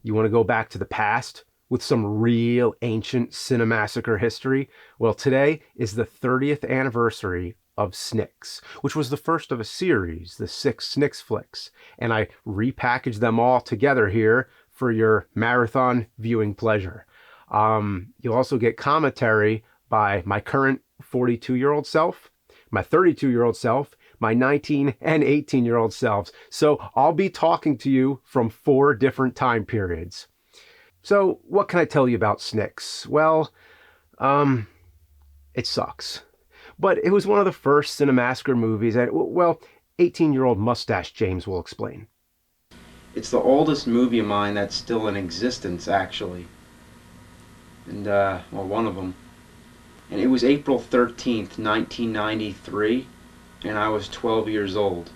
You want to go back to the past with some real ancient Cinemassacre history? Well, today is the 30th anniversary of SNIX, which was the first of a series, the 6 SNIX flicks, and I repackaged them all together here for your marathon viewing pleasure. You'll also get commentary by my current 42-year-old self, my 32-year-old self, my 19 and 18-year-old selves. So I'll be talking to you from 4 different time periods. So what can I tell you about SNIX? Well, it sucks. But it was one of the first Cinemassacre movies, and, well, 18-year-old Mustache James will explain. It's the oldest movie of mine that's still in existence, actually. And, well, one of them. And it was April 13th, 1993, and I was 12 years old.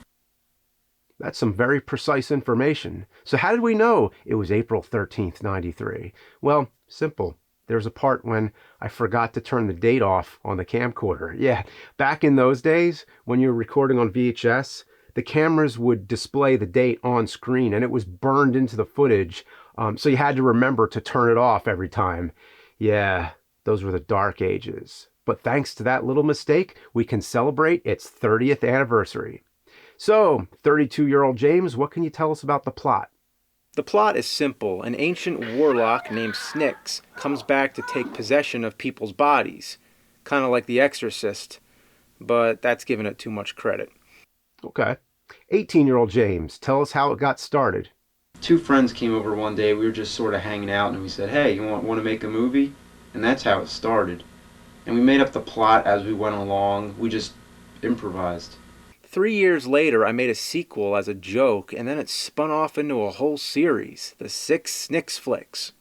That's some very precise information. So how did we know it was April 13th, 93? Well, simple. There's a part when I forgot to turn the date off on the camcorder. Yeah, back in those days, when you were recording on VHS, the cameras would display the date on screen, and it was burned into the footage, so you had to remember to turn it off every time. Yeah, those were the dark ages. But thanks to that little mistake, we can celebrate its 30th anniversary. So, 32-year-old James, what can you tell us about the plot? The plot is simple. An ancient warlock named SNIX comes back to take possession of people's bodies. Kind of like The Exorcist, but that's giving it too much credit. Okay. 18-year-old James, tell us how it got started. 2 friends came over one day. We were just sort of hanging out, and we said, hey, you want to make a movie? And that's how it started. And we made up the plot as we went along. We just improvised. 3 years later, I made a sequel as a joke, and then it spun off into a whole series, the 6 SNIX flicks.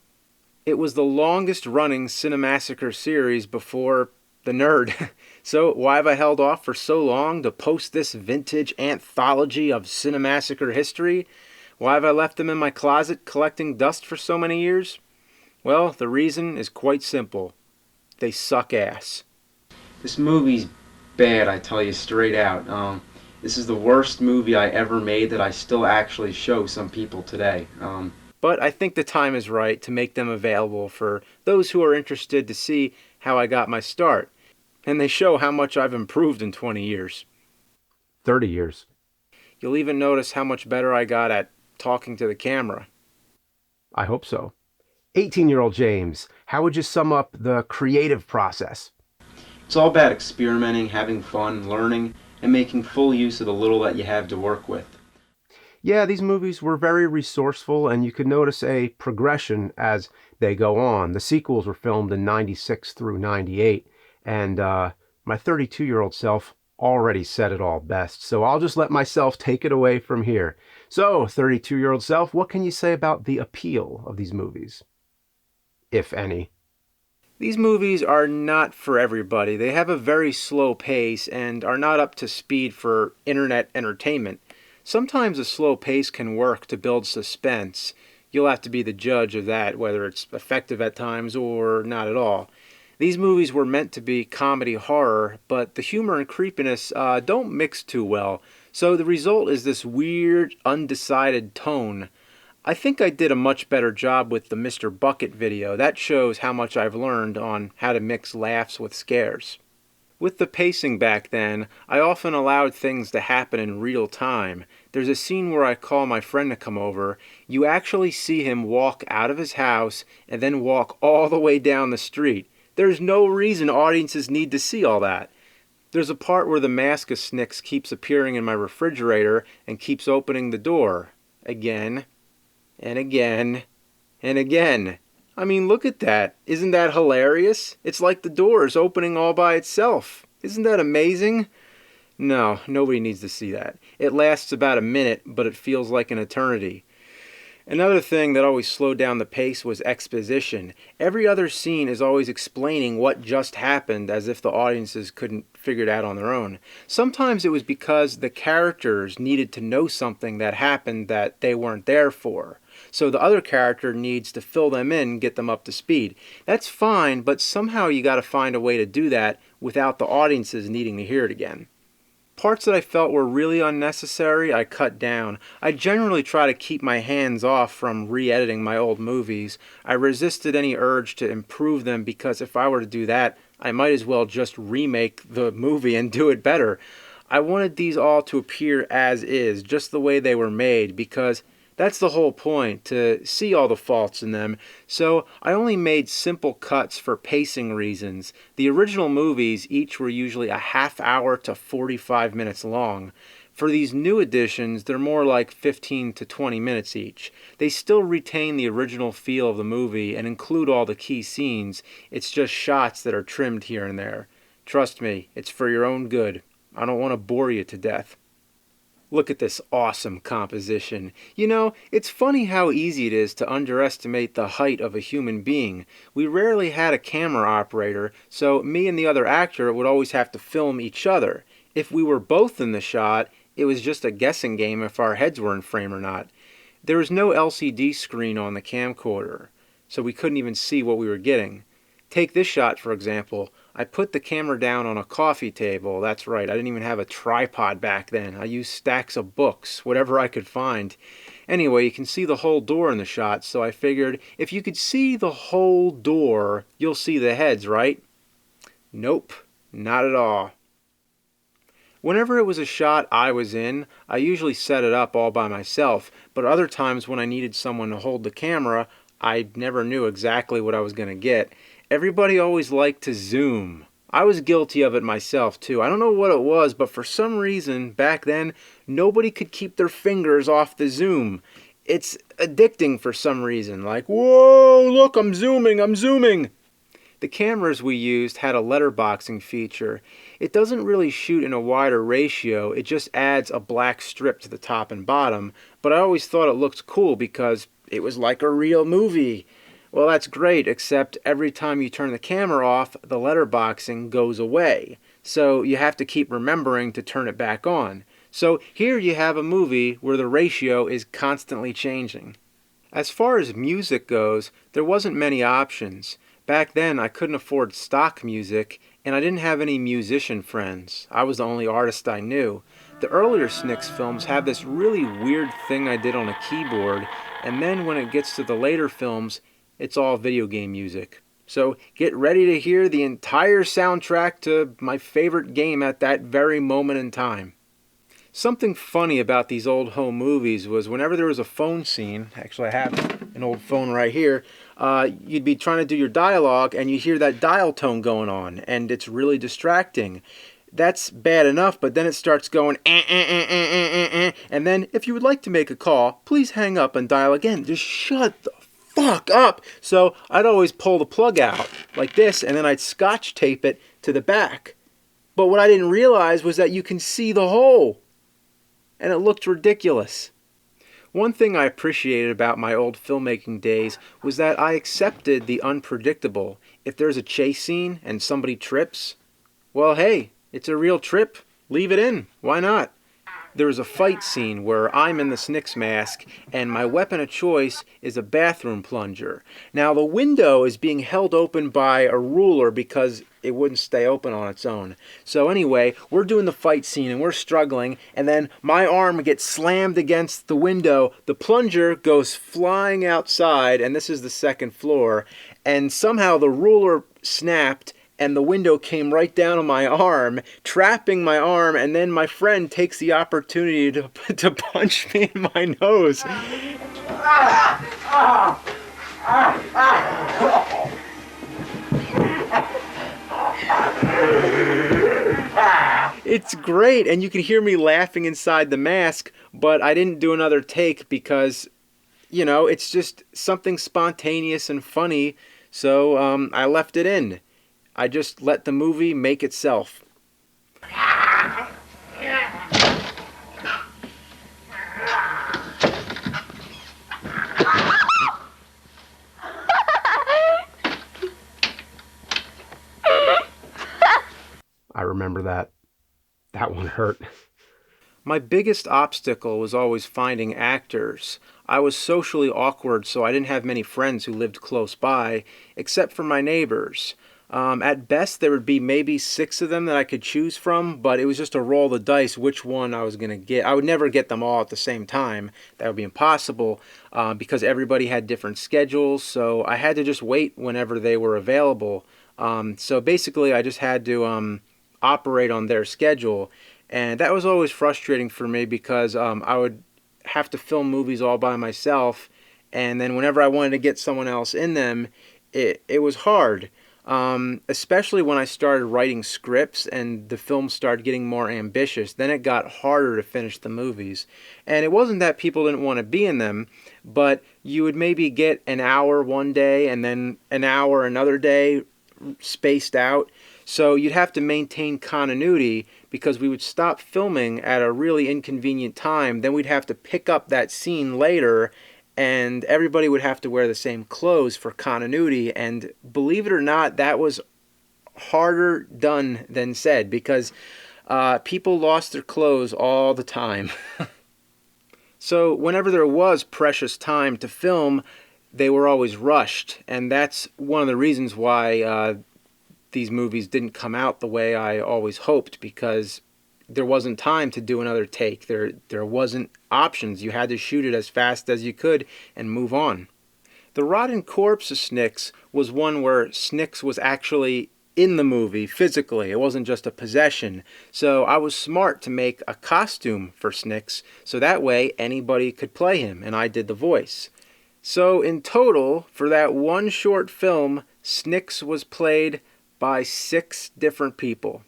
It was the longest-running Cinemassacre series before The Nerd. So why have I held off for so long to post this vintage anthology of Cinemassacre history? Why have I left them in my closet collecting dust for so many years? Well, the reason is quite simple. They suck ass. This movie's bad, I tell you straight out. This is the worst movie I ever made that I still actually show some people today. But I think the time is right to make them available for those who are interested to see how I got my start. And they show how much I've improved in 20 years. 30 years. You'll even notice how much better I got at talking to the camera. I hope so. 18-year-old James, how would you sum up the creative process? It's all about experimenting, having fun, learning, and making full use of the little that you have to work with. Yeah, these movies were very resourceful, and you could notice a progression as they go on. The sequels were filmed in 96 through 98, and my 32-year-old self already said it all best, so I'll just let myself take it away from here. So, 32-year-old self, what can you say about the appeal of these movies? If any. These movies are not for everybody. They have a very slow pace and are not up to speed for internet entertainment. Sometimes a slow pace can work to build suspense. You'll have to be the judge of that, whether it's effective at times or not at all. These movies were meant to be comedy horror, but the humor and creepiness don't mix too well, so the result is this weird, undecided tone. I think I did a much better job with the Mr. Bucket video. That shows how much I've learned on how to mix laughs with scares. With the pacing back then, I often allowed things to happen in real time. There's a scene where I call my friend to come over. You actually see him walk out of his house and then walk all the way down the street. There's no reason audiences need to see all that. There's a part where the mask of SNIX keeps appearing in my refrigerator and keeps opening the door. Again. And again, and again. I mean, look at that. Isn't that hilarious? It's like the door is opening all by itself. Isn't that amazing? No, nobody needs to see that. It lasts about a minute, but it feels like an eternity. Another thing that always slowed down the pace was exposition. Every other scene is always explaining what just happened as if the audiences couldn't figure it out on their own. Sometimes it was because the characters needed to know something that happened that they weren't there for. So the other character needs to fill them in, get them up to speed. That's fine, but somehow you got to find a way to do that without the audiences needing to hear it again. Parts that I felt were really unnecessary, I cut down. I generally try to keep my hands off from re-editing my old movies. I resisted any urge to improve them because if I were to do that, I might as well just remake the movie and do it better. I wanted these all to appear as is, just the way they were made, because that's the whole point, to see all the faults in them. So I only made simple cuts for pacing reasons. The original movies each were usually a half hour to 45 minutes long. For these new editions, they're more like 15 to 20 minutes each. They still retain the original feel of the movie and include all the key scenes. It's just shots that are trimmed here and there. Trust me, it's for your own good. I don't want to bore you to death. Look at this awesome composition. You know, it's funny how easy it is to underestimate the height of a human being. We rarely had a camera operator, so me and the other actor would always have to film each other. If we were both in the shot, it was just a guessing game if our heads were in frame or not. There was no LCD screen on the camcorder, so we couldn't even see what we were getting. Take this shot, for example. I put the camera down on a coffee table. That's right, I didn't even have a tripod back then. I used stacks of books, whatever I could find. Anyway, you can see the whole door in the shot, so I figured if you could see the whole door, you'll see the heads, right? Nope, not at all. Whenever it was a shot I was in, I usually set it up all by myself, but other times when I needed someone to hold the camera, I never knew exactly what I was going to get. Everybody always liked to zoom. I was guilty of it myself too. I don't know what it was, but for some reason, back then, nobody could keep their fingers off the zoom. It's addicting for some reason, like, whoa, look, I'm zooming. The cameras we used had a letterboxing feature. It doesn't really shoot in a wider ratio, it just adds a black strip to the top and bottom, but I always thought it looked cool because it was like a real movie. Well, that's great, except every time you turn the camera off, the letterboxing goes away. So you have to keep remembering to turn it back on. So here you have a movie where the ratio is constantly changing. As far as music goes, there wasn't many options. Back then, I couldn't afford stock music, and I didn't have any musician friends. I was the only artist I knew. The earlier SNIX films have this really weird thing I did on a keyboard, and then when it gets to the later films, it's all video game music. So get ready to hear the entire soundtrack to my favorite game at that very moment in time. Something funny about these old home movies was whenever there was a phone scene, actually I have an old phone right here, you'd be trying to do your dialogue and you hear that dial tone going on and it's really distracting. That's bad enough, but then it starts going and then if you would like to make a call, please hang up and dial again. Just shut the fuck up. So I'd always pull the plug out like this and then I'd scotch tape it to the back. But what I didn't realize was that you can see the hole. And it looked ridiculous. One thing I appreciated about my old filmmaking days was that I accepted the unpredictable. If there's a chase scene and somebody trips, well, hey, it's a real trip. Leave it in. Why not? There was a fight scene where I'm in the SNIX mask and my weapon of choice is a bathroom plunger. Now the window is being held open by a ruler because it wouldn't stay open on its own. So anyway, we're doing the fight scene and we're struggling and then my arm gets slammed against the window. The plunger goes flying outside and this is the second floor and somehow the ruler snapped and the window came right down on my arm, trapping my arm, and then my friend takes the opportunity to punch me in my nose. It's great, and you can hear me laughing inside the mask, but I didn't do another take because, you know, it's just something spontaneous and funny, so I left it in. I just let the movie make itself. I remember that. That one hurt. My biggest obstacle was always finding actors. I was socially awkward, so I didn't have many friends who lived close by, except for my neighbors. At best, there would be maybe 6 of them that I could choose from, but it was just a roll of the dice which one I was going to get. I would never get them all at the same time. That would be impossible because everybody had different schedules, so I had to just wait whenever they were available. So basically, I just had to operate on their schedule, and that was always frustrating for me because I would have to film movies all by myself, and then whenever I wanted to get someone else in them, it was hard. Especially when I started writing scripts and the film started getting more ambitious, then it got harder to finish the movies. And it wasn't that people didn't want to be in them, but you would maybe get an hour one day and then an hour another day spaced out. So you'd have to maintain continuity because we would stop filming at a really inconvenient time. Then we'd have to pick up that scene later, and everybody would have to wear the same clothes for continuity. And believe it or not, that was harder done than said because people lost their clothes all the time. So whenever there was precious time to film, they were always rushed. And that's one of the reasons why these movies didn't come out the way I always hoped, because there wasn't time to do another take. There wasn't options. You had to shoot it as fast as you could and move on. The Rotten Corpse of SNIX was one where SNIX was actually in the movie physically. It wasn't just a possession. So I was smart to make a costume for SNIX so that way anybody could play him, and I did the voice. So in total, for that one short film, SNIX was played by 6 different people.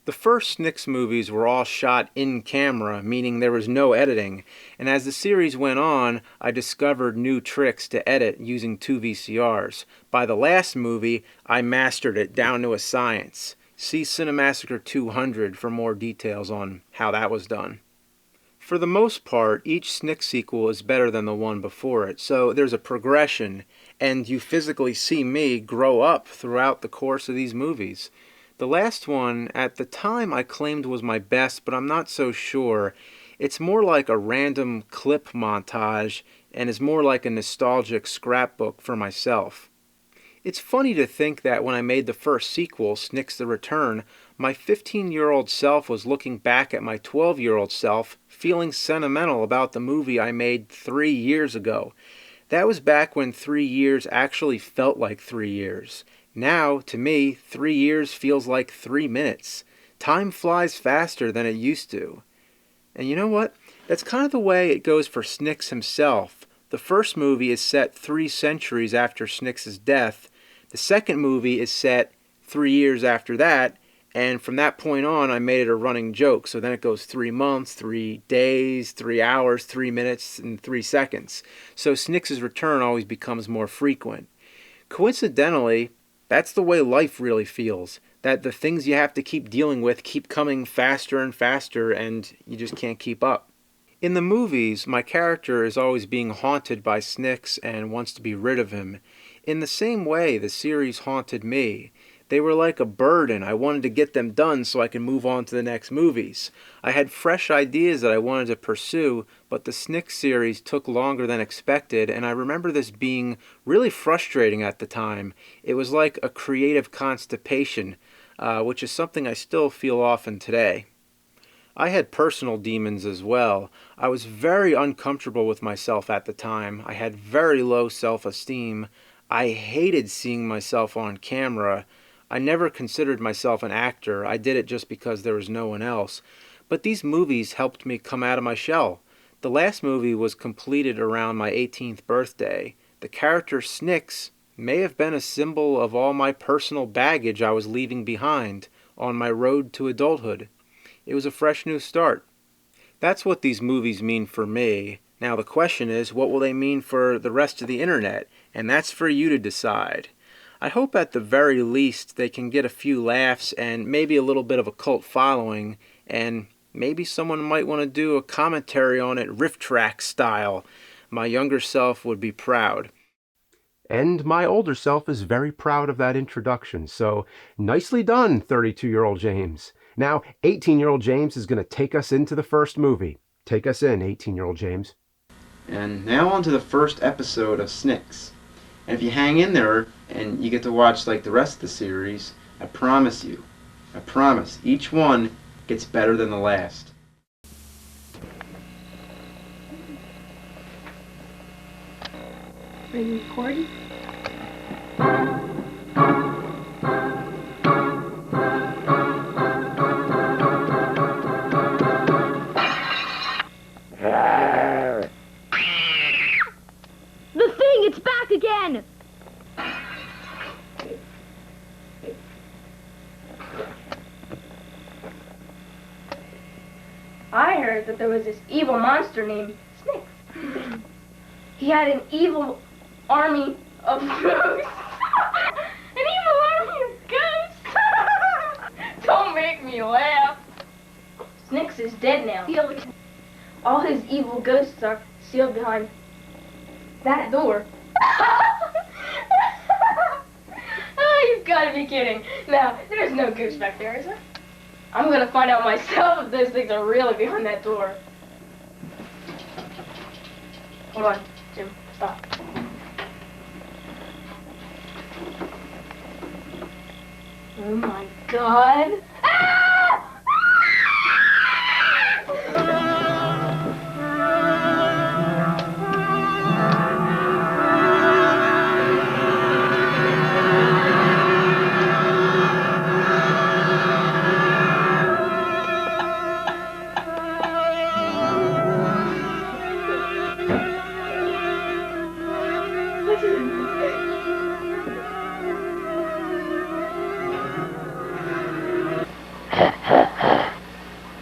The first SNIX movies were all shot in camera, meaning there was no editing, and as the series went on, I discovered new tricks to edit using 2 VCRs. By the last movie, I mastered it down to a science. See Cinemassacre 200 for more details on how that was done. For the most part, each SNIX sequel is better than the one before it, so there's a progression, and you physically see me grow up throughout the course of these movies. The last one, at the time I claimed was my best, but I'm not so sure. It's more like a random clip montage and is more like a nostalgic scrapbook for myself. It's funny to think that when I made the first sequel, SNIX The Return, my 15-year-old self was looking back at my 12-year-old self, feeling sentimental about the movie I made 3 years ago. That was back when 3 years actually felt like 3 years. Now, to me, 3 years feels like 3 minutes. Time flies faster than it used to. And you know what? That's kind of the way it goes for SNIX himself. The first movie is set 3 centuries after SNIX's death. The second movie is set 3 years after that. And from that point on, I made it a running joke. So then it goes 3 months, 3 days, 3 hours, 3 minutes, and 3 seconds. So SNIX's return always becomes more frequent. Coincidentally, that's the way life really feels, that the things you have to keep dealing with keep coming faster and faster, and you just can't keep up. In the movies, my character is always being haunted by SNIX and wants to be rid of him. In the same way, the series haunted me. They were like a burden. I wanted to get them done so I could move on to the next movies. I had fresh ideas that I wanted to pursue, but the SNIX series took longer than expected, and I remember this being really frustrating at the time. It was like a creative constipation, which is something I still feel often today. I had personal demons as well. I was very uncomfortable with myself at the time. I had very low self-esteem. I hated seeing myself on camera. I never considered myself an actor. I did it just because there was no one else. But these movies helped me come out of my shell. The last movie was completed around my 18th birthday. The character SNIX may have been a symbol of all my personal baggage I was leaving behind on my road to adulthood. It was a fresh new start. That's what these movies mean for me. Now the question is, what will they mean for the rest of the internet? And that's for you to decide. I hope at the very least they can get a few laughs and maybe a little bit of a cult following, and maybe someone might want to do a commentary on it riff track style. My younger self would be proud. And my older self is very proud of that introduction, so nicely done, 32-year-old James. Now, 18-year-old James is going to take us into the first movie. Take us in, 18-year-old James. And now on to the first episode of SNIX. And if you hang in there, and you get to watch like the rest of the series, I promise you, I promise, each one gets better than the last. Are you recording? The thing, it's back again! I heard that there was this evil monster named SNIX. He had an evil army of ghosts. An evil army of ghosts! Don't make me laugh. SNIX is dead now. All his evil ghosts are sealed behind that door. Oh, you've got to be kidding. Now, there's no ghost back there, is there? I'm going to find out myself if those things are really behind that door. Hold on, Jim. Stop. Oh my God. Ah!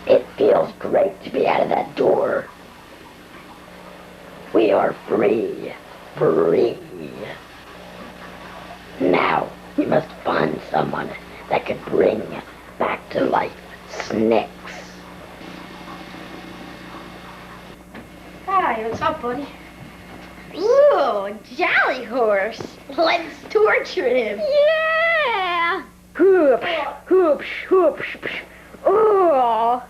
It feels great to be out of that door. We are free. Free. Now, we must find someone that could bring back to life SNIX. Hi, what's up, buddy? Ooh, jolly horse. Let's torture him. Yeah! Whoop, whoop, whoop, oh.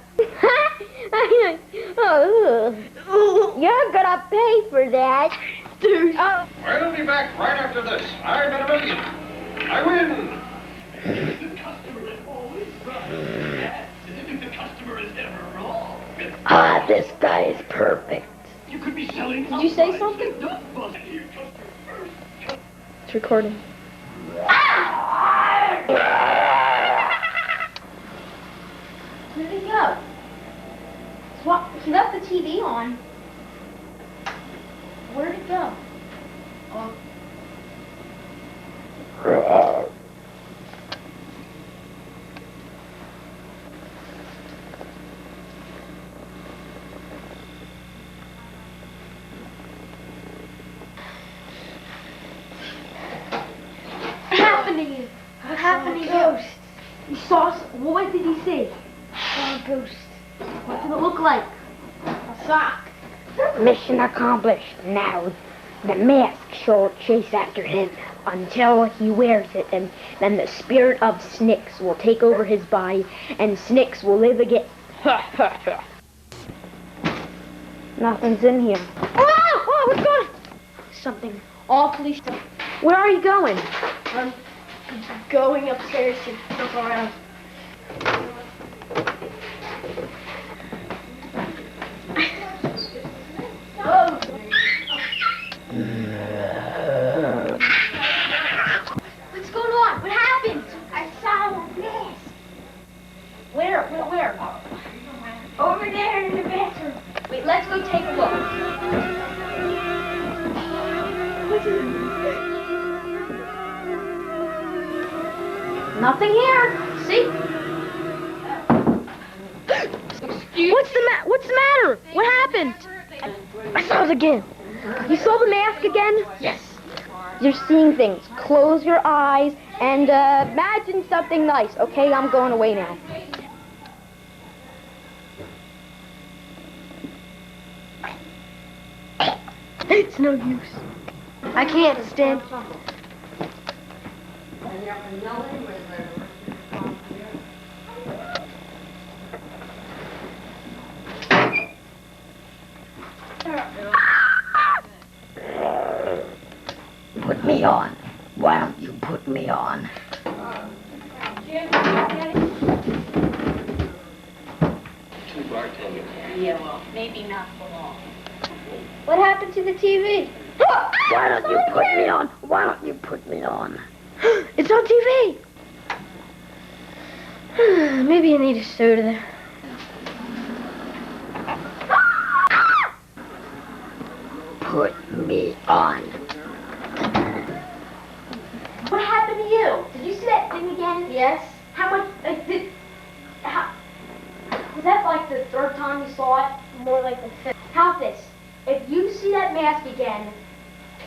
Oh, you're gonna pay for that. Dude. Oh. I'll be back right after this. I bet $1 million. I win. The customer is always right. Yes, if the customer is ever wrong. Ah, this guy is perfect. You could be selling. Did you say something? It's recording. Where'd he go? He left the TV on. Where'd it go? Oh. What happened to you? What happened to you? Ghost. You saw what did he see? A ghost. What did it look like? A sock. Mission accomplished. Now, the mask shall chase after him until he wears it, and then the spirit of SNIX will take over his body, and SNIX will live again. Nothing's in here. Oh, what's going on? Something awfully strange. Where are you going? I'm going upstairs to look around. Oh. What's going on? What happened? I saw a mask. Where? Over there in the bathroom. Wait, let's go take a look. Nothing here. See? What's the matter? What happened? I saw it again. You saw the mask again? Yes. You're seeing things. Close your eyes and imagine something nice. Okay, I'm going away now. It's no use. I can't stand. Put me on. Why don't you put me on? Two bartenders. Yeah, well, maybe not for long. What happened to the TV? Why don't you put me on? Why don't you put me on? It's on TV. Maybe I need a soda there. Put me on. What happened to you? Did you see that thing again? Yes. How much? Was that like the third time you saw it? More like the fifth. Count this. If you see that mask again,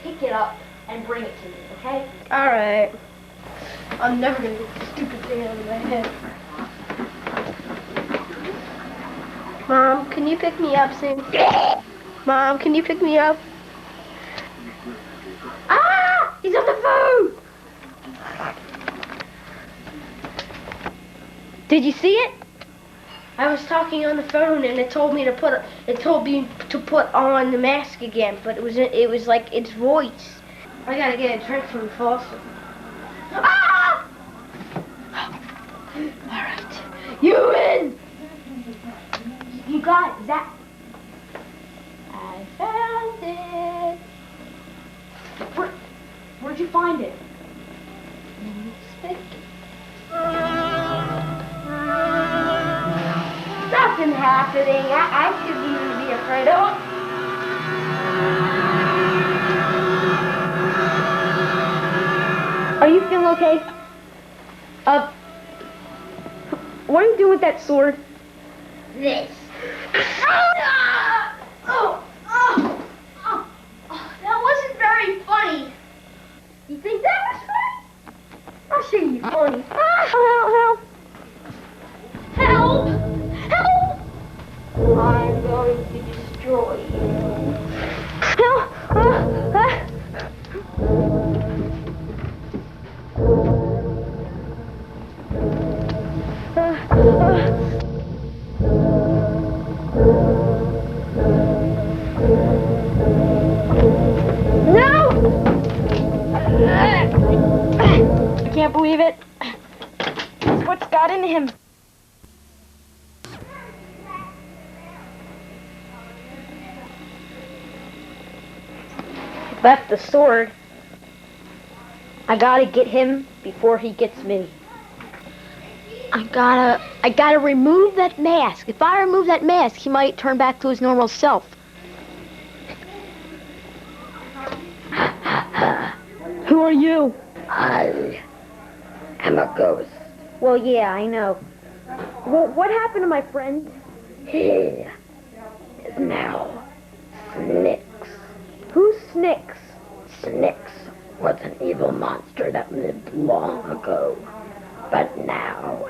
pick it up and bring it to me, okay? All right. I'm never gonna get this stupid thing out of my head. Mom, can you pick me up soon? Mom, can you pick me up? Ah! He's on the phone! Did you see it? I was talking on the phone and it told me to put on the mask again, but it was like its voice. I gotta get a drink from the faucet. Ah! All right, you win. You got it, Zach. I found it. Where'd you find it? Nothing happening. I shouldn't even be afraid of. Are you feeling okay? What are you doing with that sword? This. That wasn't very funny. You think that was funny? I'll show you funny. Help! Help! Help! I'm going to destroy you. Help! I can't believe it. What's got into him? Left the sword. I gotta get him before he gets me. I gotta remove that mask. If I remove that mask, he might turn back to his normal self. Who are you? I am a ghost. Well, yeah, I know. Well, what happened to my friend? He is now SNIX. Who's SNIX? SNIX was an evil monster that lived long ago. But now,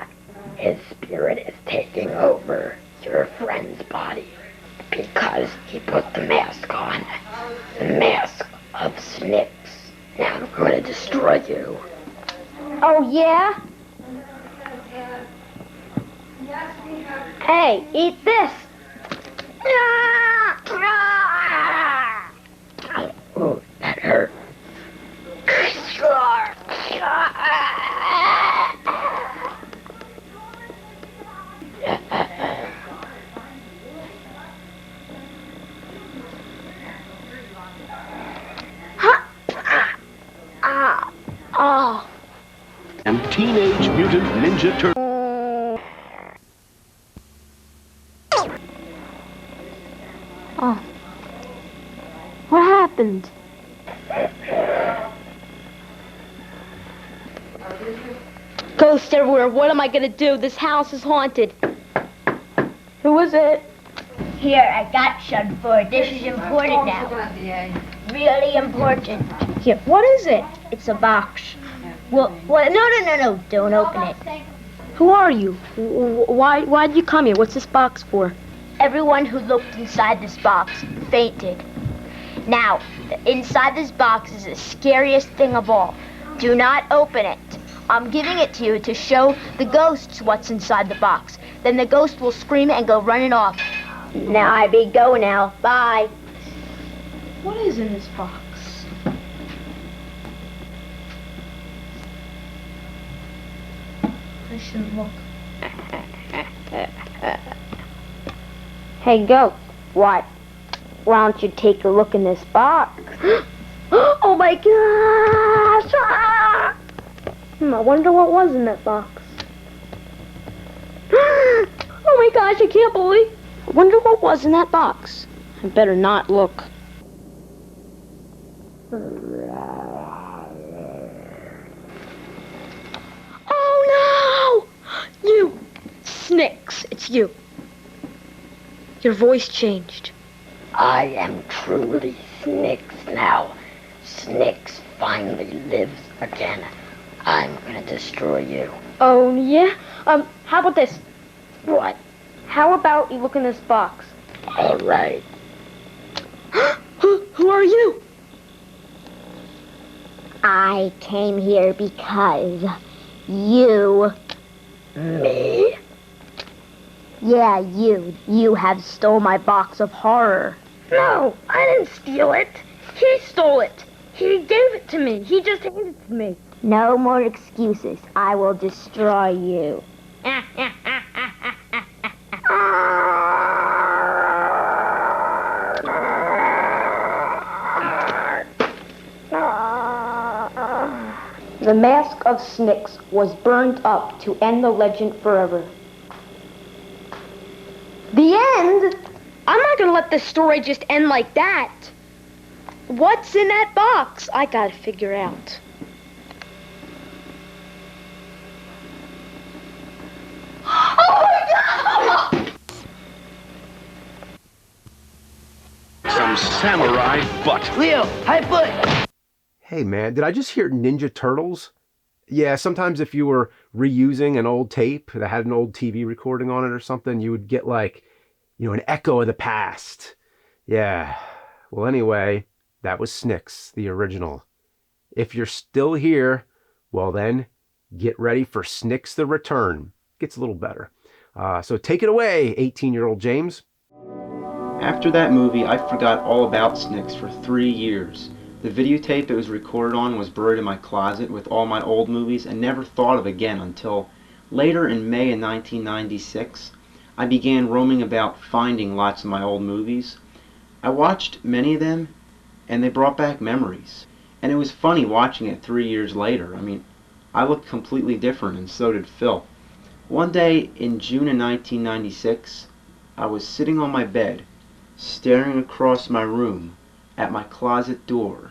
his spirit is taking over your friend's body because he put the mask on. The mask of SNIX. Now I'm going to destroy you. Oh, yeah? Hey, eat this! Oh, that hurt. Oh. And Teenage Mutant Ninja Turtles. Oh. What happened? Ghosts everywhere. What am I gonna do? This house is haunted. Who is it? Here, I got some for it. This is important now. Really important. Here. What is it? It's a box. Well, no. Don't open it. Who are you? Why did you come here? What's this box for? Everyone who looked inside this box fainted. Now, inside this box is the scariest thing of all. Do not open it. I'm giving it to you to show the ghosts what's inside the box. Then the ghost will scream and go running off. Now I be go now. Bye. What is in this box? I shouldn't look. Hey, Goat. What? Why don't you take a look in this box? Oh my gosh! Ah! I wonder what was in that box. Oh my gosh, I can't believe. I wonder what was in that box. I better not look. Oh no! You! SNIX, it's you. Your voice changed. I am truly SNIX now. SNIX finally lives again. I'm gonna destroy you. Oh yeah? How about this? What? How about you look in this box? Alright. Who are you? I came here because you... Me? Yeah, you have stole my box of horror. No, I didn't steal it. He stole it. He gave it to me. He just handed it to me. No more excuses. I will destroy you. The mask of SNIX was burned up to end the legend forever. The end? I'm not gonna let this story just end like that. What's in that box? I gotta figure out. Oh my God! Some samurai butt. Leo, high foot! Hey man, did I just hear Ninja Turtles? Yeah, sometimes if you were reusing an old tape that had an old TV recording on it or something, you would get like, an echo of the past. Yeah. Well, anyway, that was SNIX, the original. If you're still here, well then, get ready for SNIX the Return. Gets a little better. So take it away, 18-year-old James. After that movie, I forgot all about SNIX for 3 years. The videotape it was recorded on was buried in my closet with all my old movies and never thought of again until later in May of 1996. I began roaming about finding lots of my old movies. I watched many of them and they brought back memories. And it was funny watching it 3 years later. I mean, I looked completely different and so did Phil. One day in June of 1996, I was sitting on my bed, staring across my room at my closet door,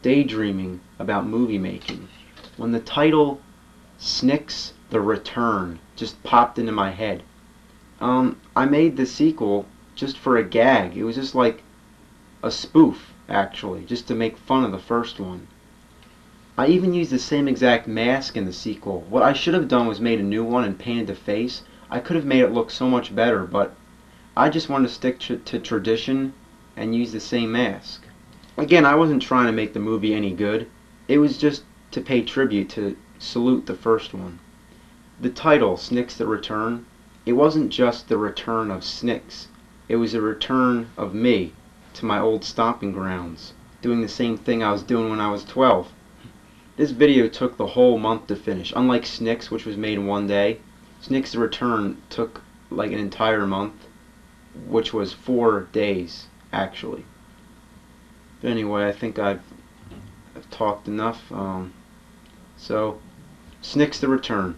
daydreaming about movie making, when the title SNIX the Return just popped into my head. I made the sequel just for a gag. It was just like a spoof, actually, just to make fun of the first one. I even used the same exact mask in the sequel. What I should have done was made a new one and painted the face. I could have made it look so much better, but I just wanted to stick to tradition and use the same mask. Again, I wasn't trying to make the movie any good. It was just to pay tribute, to salute the first one. The title, SNIX the Return, it wasn't just the return of SNIX. It was a return of me to my old stomping grounds, doing the same thing I was doing when I was 12. This video took the whole month to finish. Unlike SNIX, which was made in one day, SNIX the Return took like an entire month, which was 4 days, actually. But anyway, I think I've talked enough. So, SNIX the Return.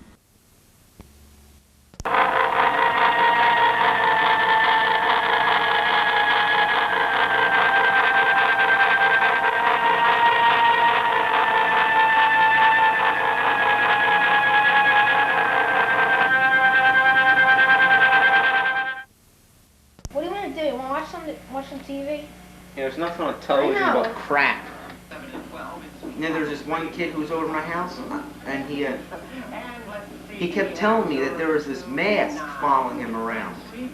What do you want to do? You want to watch some TV? There's nothing on television I know. but crap. And then there's this one kid who was over at my house, and he kept telling me that there was this mask following him around. He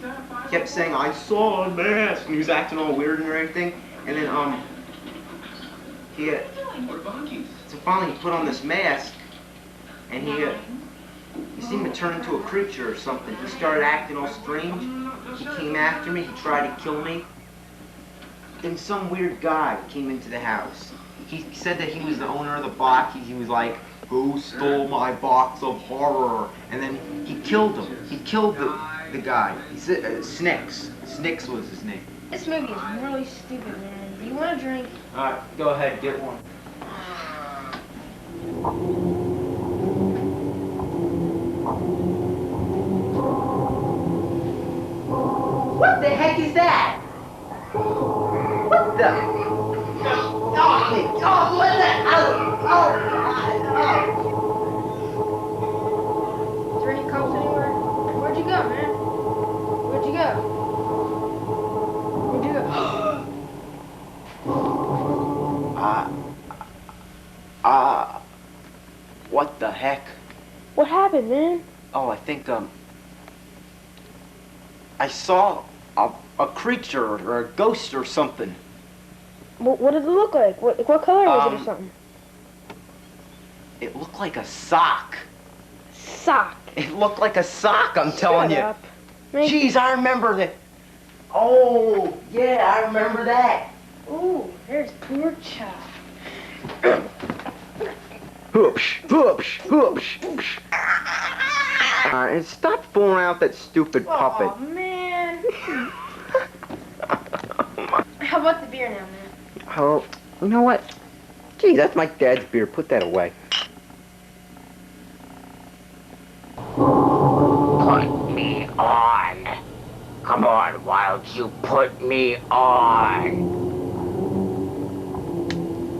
kept saying, "I saw a mask," and he was acting all weird and everything. And then so finally he put on this mask, and he seemed to turn into a creature or something. He started acting all strange. He came after me. He tried to kill me. Then some weird guy came into the house. He said that he was the owner of the block. He was like Who stole my box of horror? And then he killed him. He killed the guy. He said SNIX. SNIX was his name. This movie is really stupid, man. Do you want a drink? Alright, go ahead, get one. What the heck is that? What the? Oh, what the? Is there any cops anywhere? Where'd you go, man? Where'd you go? Where'd you go? What the heck? What happened, man? Oh, I think, I saw a creature or a ghost or something. What did it look like? What color was it or something? It looked like a sock. Sock. It looked like a sock, I'm telling Shut you. up. Jeez, I remember that. Oh, yeah, I remember that. Ooh, there's poor child. Whoopsh, whoopsh, whoopsh, whoopsh. And stop fooling out that stupid puppet. Oh, man. How about the beer now, man? Oh, you know what? Gee, that's my dad's beer. Put that away. Put me on. Come on, Wild, you put me on.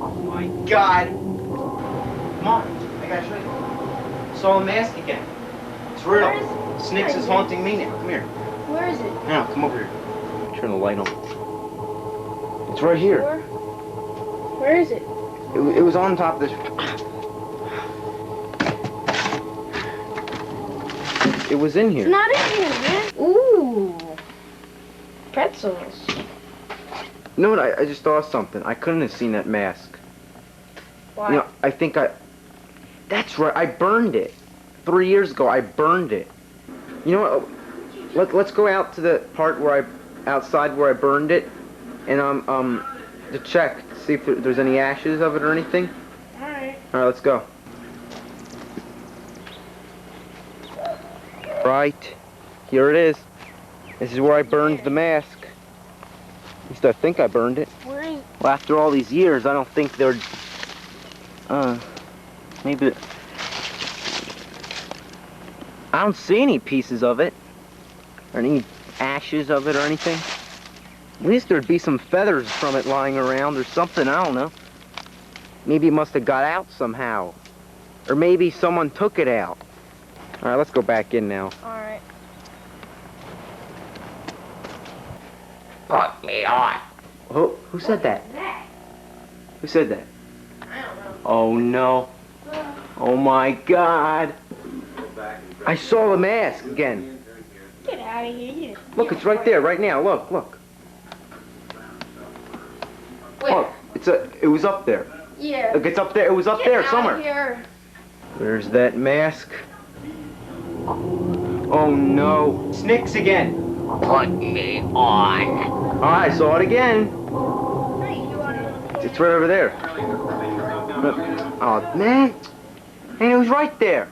Oh my God. Come on, I gotta show you. Saw a mask again. It's real. Where is it? SNIX is haunting me now. Come here. Where is it? Now, come over here. Turn the light on. It's right here. Where is it? It was on top of this. It was in here. It's not in here, man. Ooh. Pretzels. You know what? I just saw something. I couldn't have seen that mask. Why? You know, I think that's right. I burned it. 3 years ago, I burned it. You know what? Let's go out to the part outside where I burned it, and to check, see if there's any ashes of it or anything. All right. All right, let's go. Right, here it is. This is where I burned the mask. At least I think I burned it. Where is it? Well, after all these years, I don't think they're, maybe, I don't see any pieces of it, or any ashes of it or anything. At least there'd be some feathers from it lying around or something, I don't know. Maybe it must have got out somehow. Or maybe someone took it out. All right, let's go back in now. All right. Put me on. Who said that? Who said that? I don't know. Oh no. Oh my God. I saw the mask again. Get out of here. Look, it's right there, right now. Look, look. Wait. Oh, it was up there. Yeah. Look, it's up there. It was up there somewhere. Get out of here. There's that mask. Oh no. SNIX again. Put me on. Oh, I saw it again. It's right over there. Oh man. And it was right there.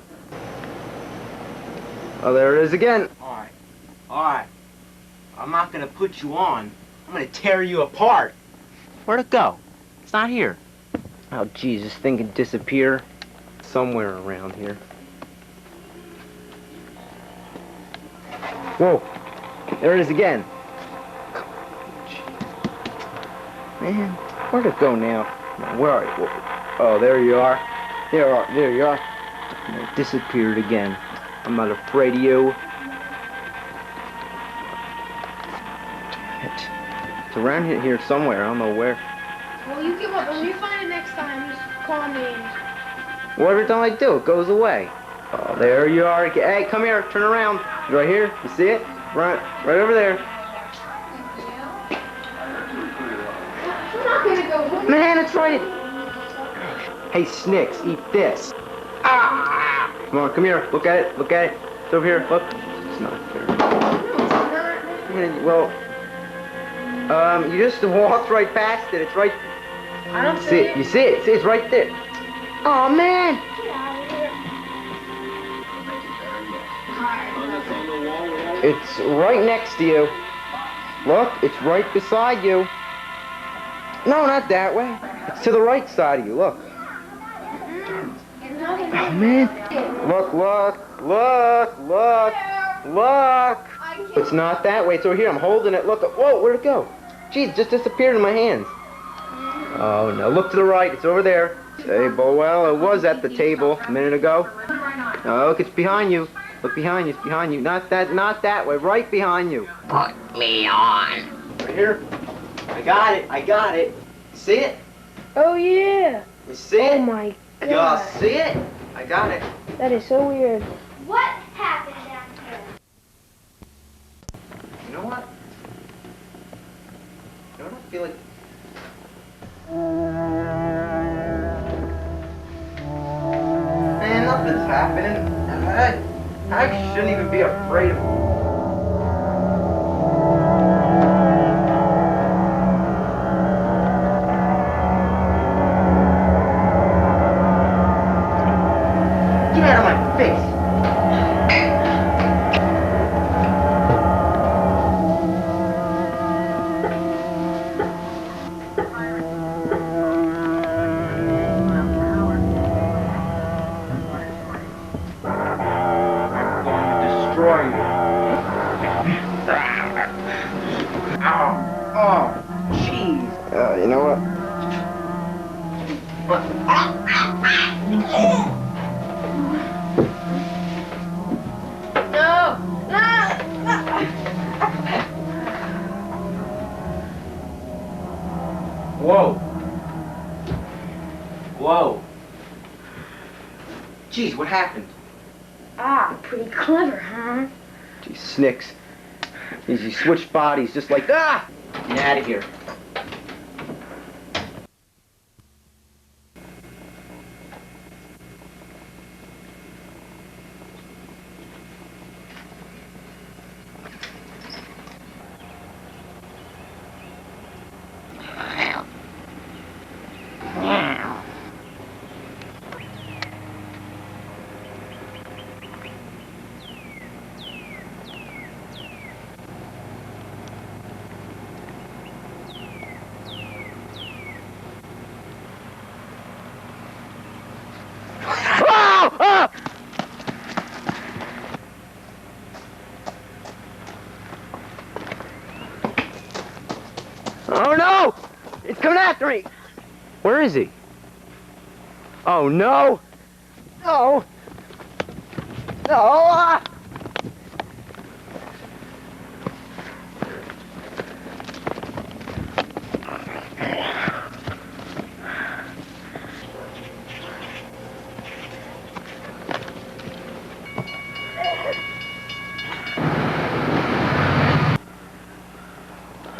Oh, there it is again. Alright. Alright. I'm not gonna put you on. I'm gonna tear you apart. Where'd it go? It's not here. Oh, geez, this thing could disappear somewhere around here. Whoa. There it is again. Man, where'd it go now? Where are you? Oh, there you are. There you are. And it disappeared again. I'm not afraid of you. It's around here somewhere. I don't know where. Well, you give up. When you find it next time, just call me. Well, every time I do, it goes away. Oh, there you are. Hey, come here. Turn around. Right here. You see it? Right over there. I'm not gonna go. Man, it's right. Hey, SNIX, eat this. Ah! Come on, come here. Look at it. Look at it. It's over here. Look. It's not there. Well, you just walked right past it. It's right. I don't See it? You see it? See, it's right there. Oh man! Get out It's right next to you. Look, it's right beside you. No, not that way. It's to the right side of you, look. Oh, man. Look, look, look, look, look. It's not that way. It's over here. I'm holding it. Look. Whoa, where'd it go? Geez, it just disappeared in my hands. Oh, no. Look to the right. It's over there. Hey, well, it was at the table a minute ago. Oh, look, it's behind you. Look behind you. It's behind you. Not that way. Right behind you. Put me on. Right here. I got it. I got it. See it? Oh, yeah. You see it? Oh, my God. Y'all see it? I got it. That is so weird. What happened down here? You know what? You know what I feel like? Man, nothing's happening. I shouldn't even be afraid of it. Get out of my face! Destroy you. Oh, jeez. You know what? Whoa. Whoa. Jeez, what happened? Ah, pretty clever, huh? Geez, SNIX. He switched bodies just like, ah! Get out of here. Oh no! It's coming after me! Where is he? Oh no! No! No! Ah!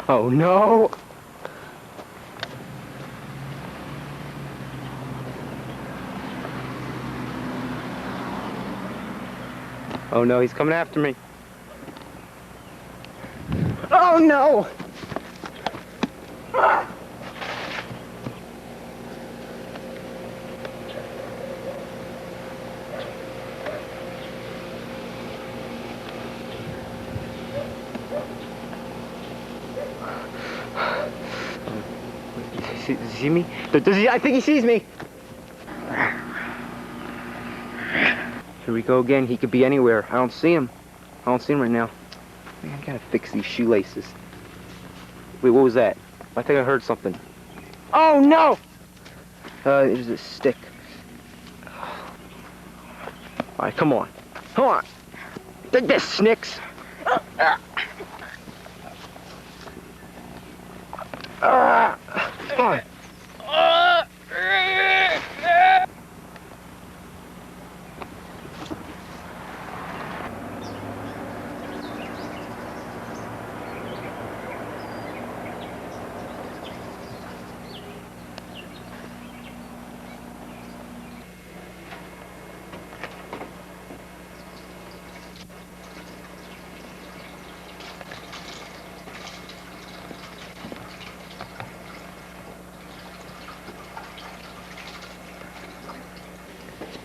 Oh no! Oh no, he's coming after me. Oh no! Does he see me? Does he? I think he sees me. Here we go again. He could be anywhere. I don't see him. I don't see him right now. Man, I gotta fix these shoelaces. Wait, what was that? I think I heard something. Oh no! There's a stick. All right, come on. Come on. Take this, SNIX. Come on.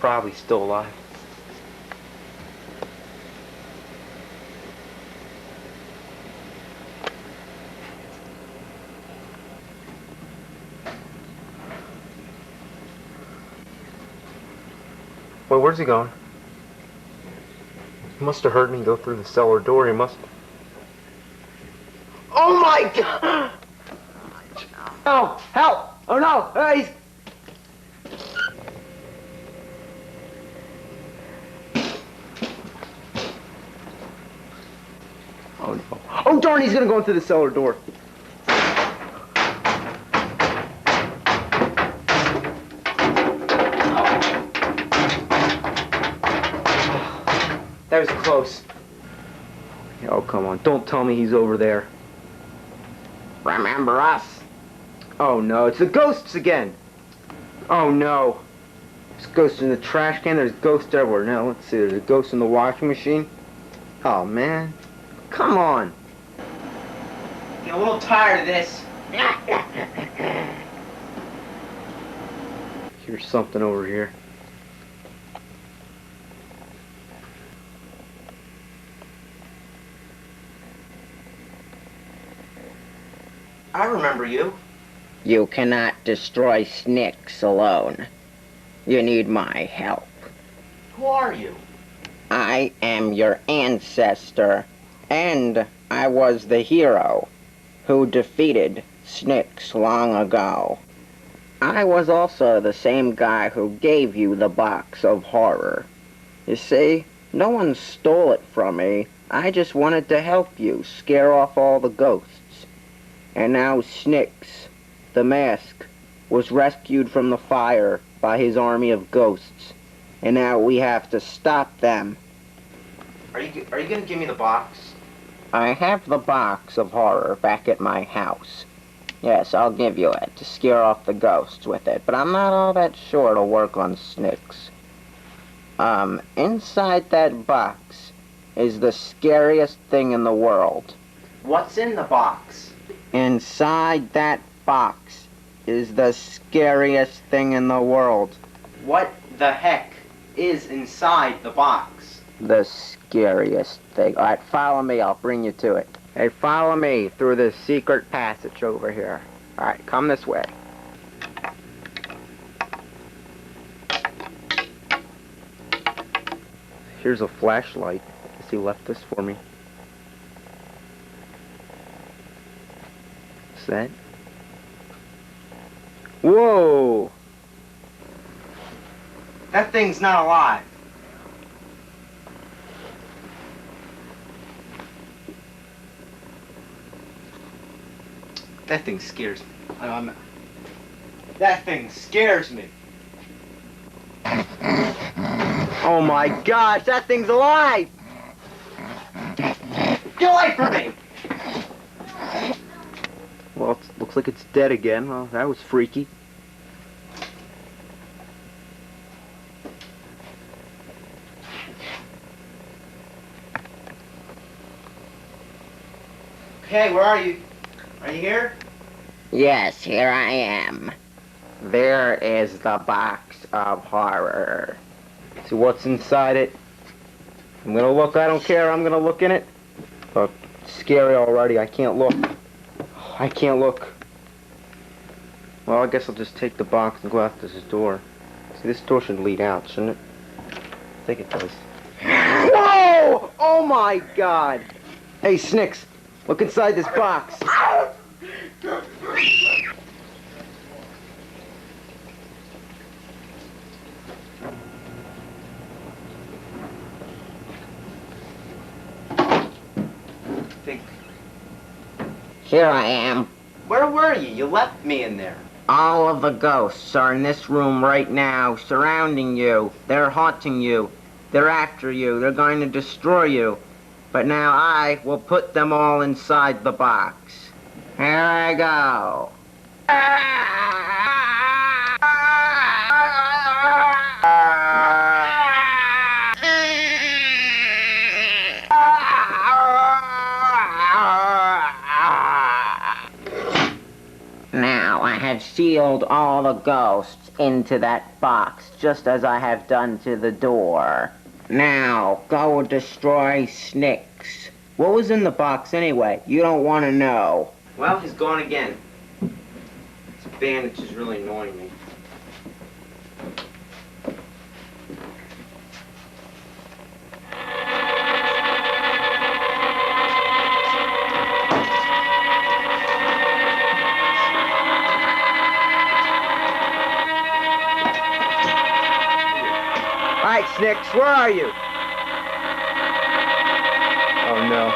Probably still alive. Wait, where's he going? He must have heard me go through the cellar door. He must... Oh my God! Oh, help! Oh no! He's... Oh no. Oh darn, he's gonna go into the cellar door. That was close. Oh, come on. Don't tell me he's over there. Remember us? Oh, no. It's the ghosts again. Oh, no. There's ghosts in the trash can. There's ghosts everywhere. Now, let's see. There's a ghost in the washing machine. Oh, man. Come on. Get a little tired of this. Here's something over here. I remember you. You cannot destroy SNIX alone. You need my help. Who are you? I am your ancestor, and I was the hero who defeated SNIX long ago. I was also the same guy who gave you the box of horror. You see, no one stole it from me. I just wanted to help you scare off all the ghosts. And now SNIX, the mask, was rescued from the fire by his army of ghosts. And now we have to stop them. Are you gonna give me the box? I have the box of horror back at my house. Yes, I'll give you it to scare off the ghosts with it, but I'm not all that sure it'll work on SNIX. Inside that box is the scariest thing in the world. What's in the box? Inside that box is the scariest thing in the world. What the heck is inside the box? The scariest thing. Alright, follow me, I'll bring you to it. Hey, follow me through this secret passage over here. Alright, come this way. Here's a flashlight. Guess he left this for me. What's that? Whoa! That thing's not alive. That thing scares me. That thing scares me. Oh my gosh, that thing's alive! Get away from me! Well, it looks like it's dead again. Well, that was freaky. Hey, where are you? Are you here? Yes, here I am. There is the box of horror. See what's inside it? I'm gonna look, I don't care, I'm gonna look in it. Oh, it's scary already, I can't look. I can't look. Well, I guess I'll just take the box and go out this door. See, this door should lead out, shouldn't it? I think it does. Whoa! Oh my God! Hey, SNIX, look inside this box. Here I am. Where were you? You left me in there. All of the ghosts are in this room right now, surrounding you. They're haunting you. They're after you. They're going to destroy you. But now I will put them all inside the box. Here I go. Now I have sealed all the ghosts into that box, just as I have done to the door. Now, go destroy SNIX. What was in the box anyway? You don't want to know. Well, he's gone again. This bandage is really annoying me. right, SNIX, where are you? Oh, no.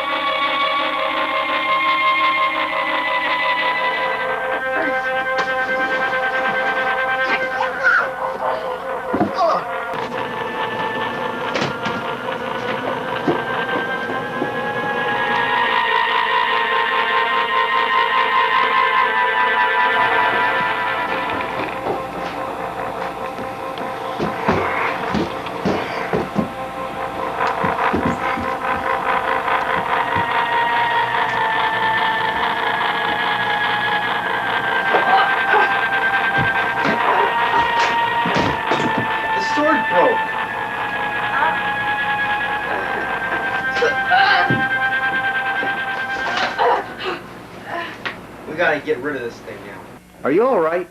We gotta get rid of this thing now. Are you all right?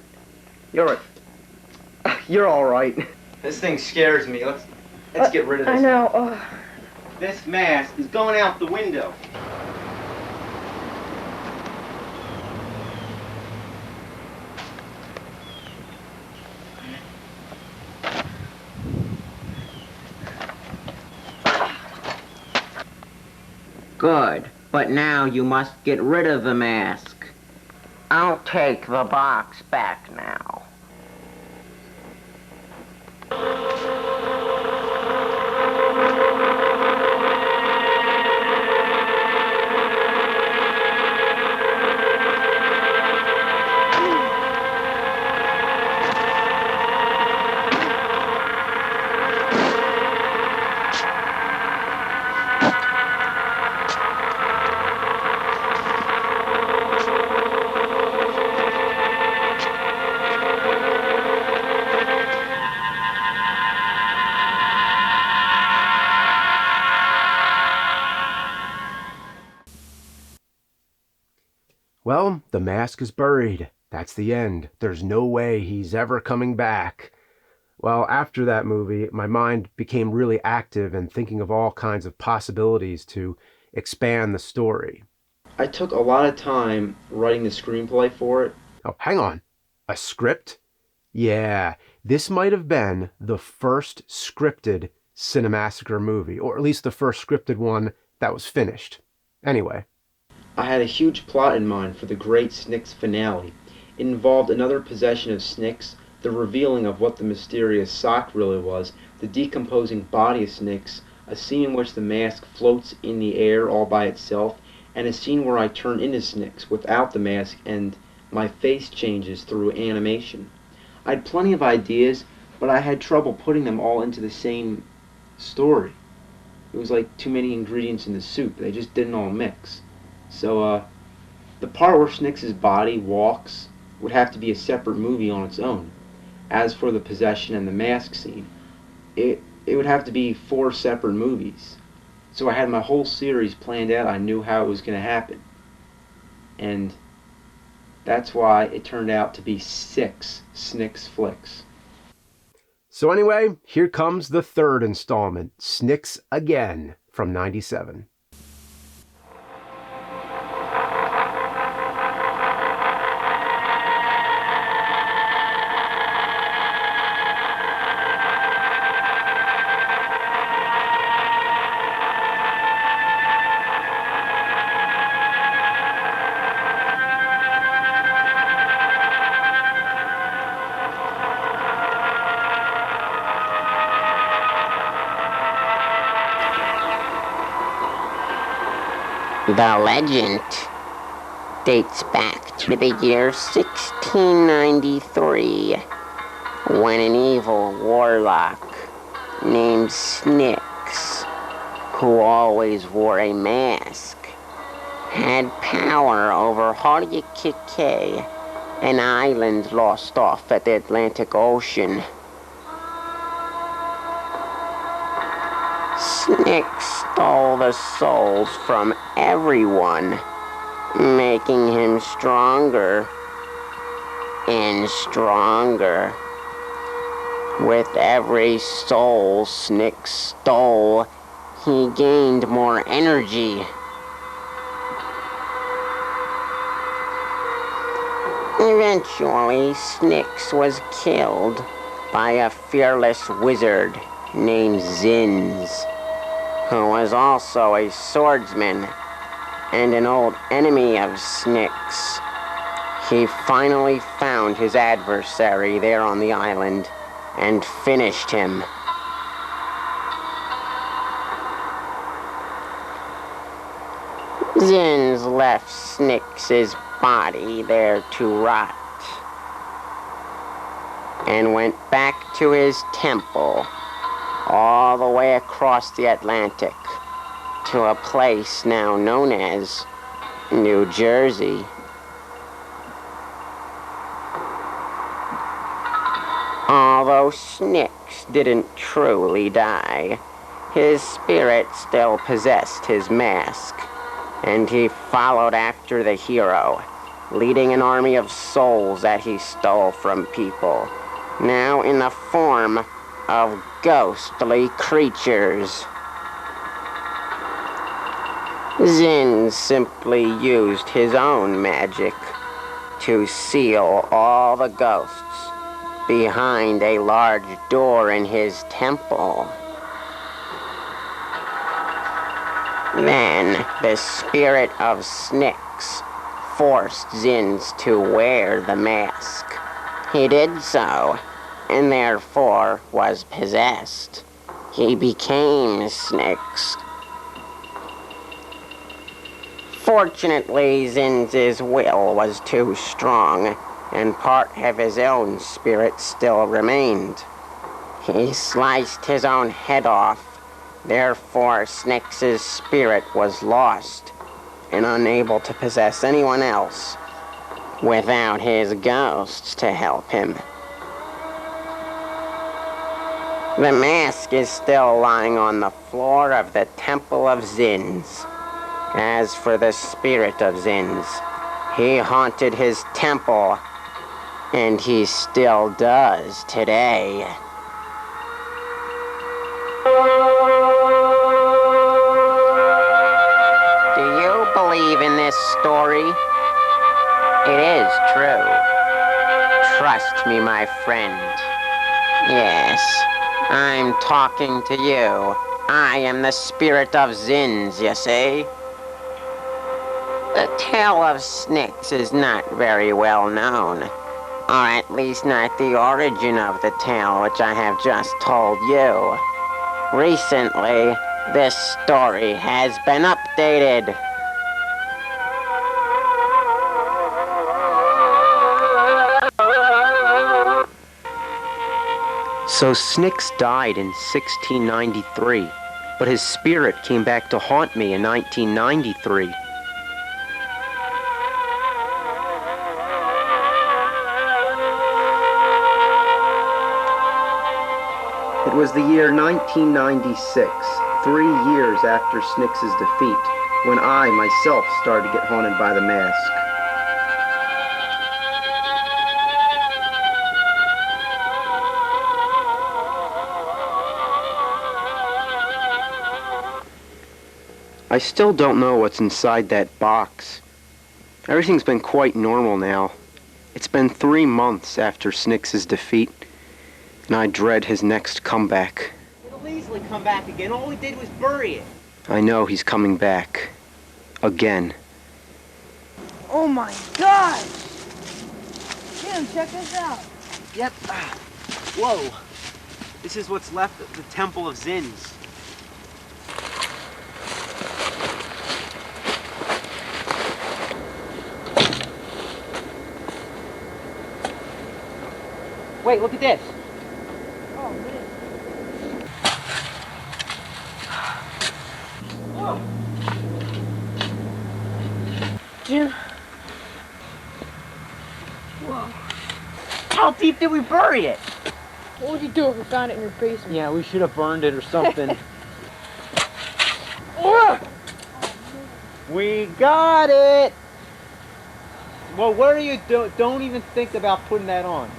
You're all right. This thing scares me. Let's get rid of this. I know. This mask is going out the window. Good, but now you must get rid of the mask. I'll take the box back now. Well, the mask is buried. That's the end. There's no way he's ever coming back. Well, after that movie, my mind became really active and thinking of all kinds of possibilities to expand the story. I took a lot of time writing the screenplay for it. Oh, hang on. A script? Yeah, this might have been the first scripted Cinemassacre movie, or at least the first scripted one that was finished. Anyway. I had a huge plot in mind for the great SNIX finale. It involved another possession of SNIX, the revealing of what the mysterious sock really was, the decomposing body of SNIX, a scene in which the mask floats in the air all by itself, and a scene where I turn into SNIX without the mask and my face changes through animation. I had plenty of ideas, but I had trouble putting them all into the same story. It was like too many ingredients in the soup. They just didn't all mix. So, the part where SNIX's body walks would have to be a separate movie on its own. As for the possession and the mask scene, it would have to be 4 separate movies. So I had my whole series planned out. I knew how it was going to happen. And that's why it turned out to be 6 SNIX flicks. So anyway, here comes the third installment, SNIX Again, from '97. The legend dates back to the year 1693, when an evil warlock named SNIX, who always wore a mask, had power over Haryakike, an island lost off at the Atlantic Ocean. SNIX stole the souls from everyone, making him stronger and stronger. With every soul SNIX stole, he gained more energy. Eventually, SNIX was killed by a fearless wizard named Zins, who was also a swordsman and an old enemy of SNIX. He finally found his adversary there on the island and finished him. Zins left SNIX's body there to rot and went back to his temple all the way across the Atlantic to a place now known as New Jersey. Although SNIX didn't truly die, his spirit still possessed his mask, and he followed after the hero, leading an army of souls that he stole from people, now in the form of ghostly creatures. Zin simply used his own magic to seal all the ghosts behind a large door in his temple. Then the spirit of SNIX forced Zins to wear the mask. He did so, and therefore was possessed. He became SNIX. Fortunately, Zins's will was too strong, and part of his own spirit still remained. He sliced his own head off, therefore SNIX's spirit was lost and unable to possess anyone else without his ghosts to help him. The mask is still lying on the floor of the Temple of Zins. As for the spirit of Zins, he haunted his temple, and he still does today. Do you believe in this story? It is true. Trust me, my friend. Yes, I'm talking to you. I am the spirit of Zins, you see? The tale of SNIX is not very well known, or at least not the origin of the tale which I have just told you. Recently, this story has been updated. So SNIX died in 1693, but his spirit came back to haunt me in 1993. It was the year 1996, 3 years after SNIX's defeat, when I myself started to get haunted by the mask. I still don't know what's inside that box. Everything's been quite normal now. It's been 3 months after SNIX's defeat, and I dread his next comeback. It'll easily come back again. All we did was bury it. I know he's coming back. Again. Oh my gosh! Jim, check this out. Yep. Whoa. This is what's left of the Temple of Zins. Wait, look at this. Oh, man. Jim. Whoa. How deep did we bury it? What would you do if we found it in your basement? Yeah, we should have burned it or something. We got it! Well, what are you doing? Don't even think about putting that on.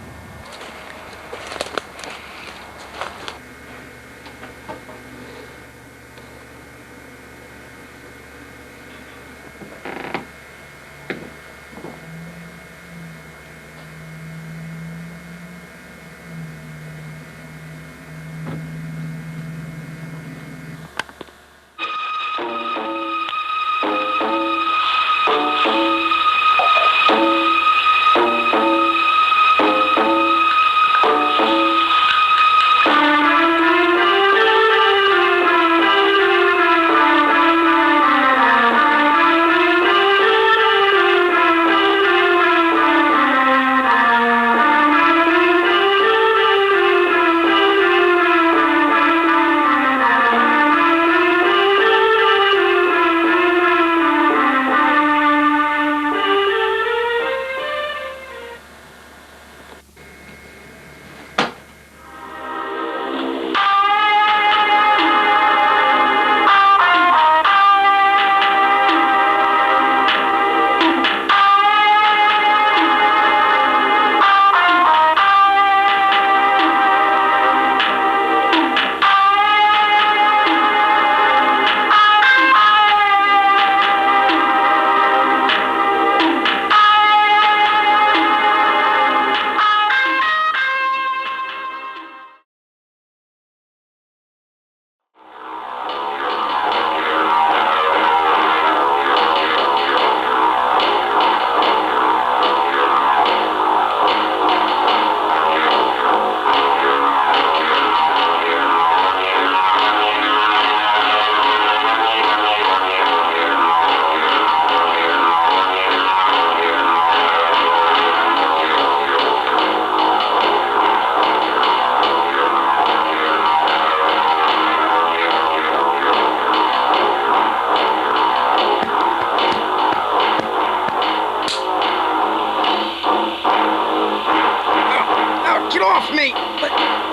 off me! But,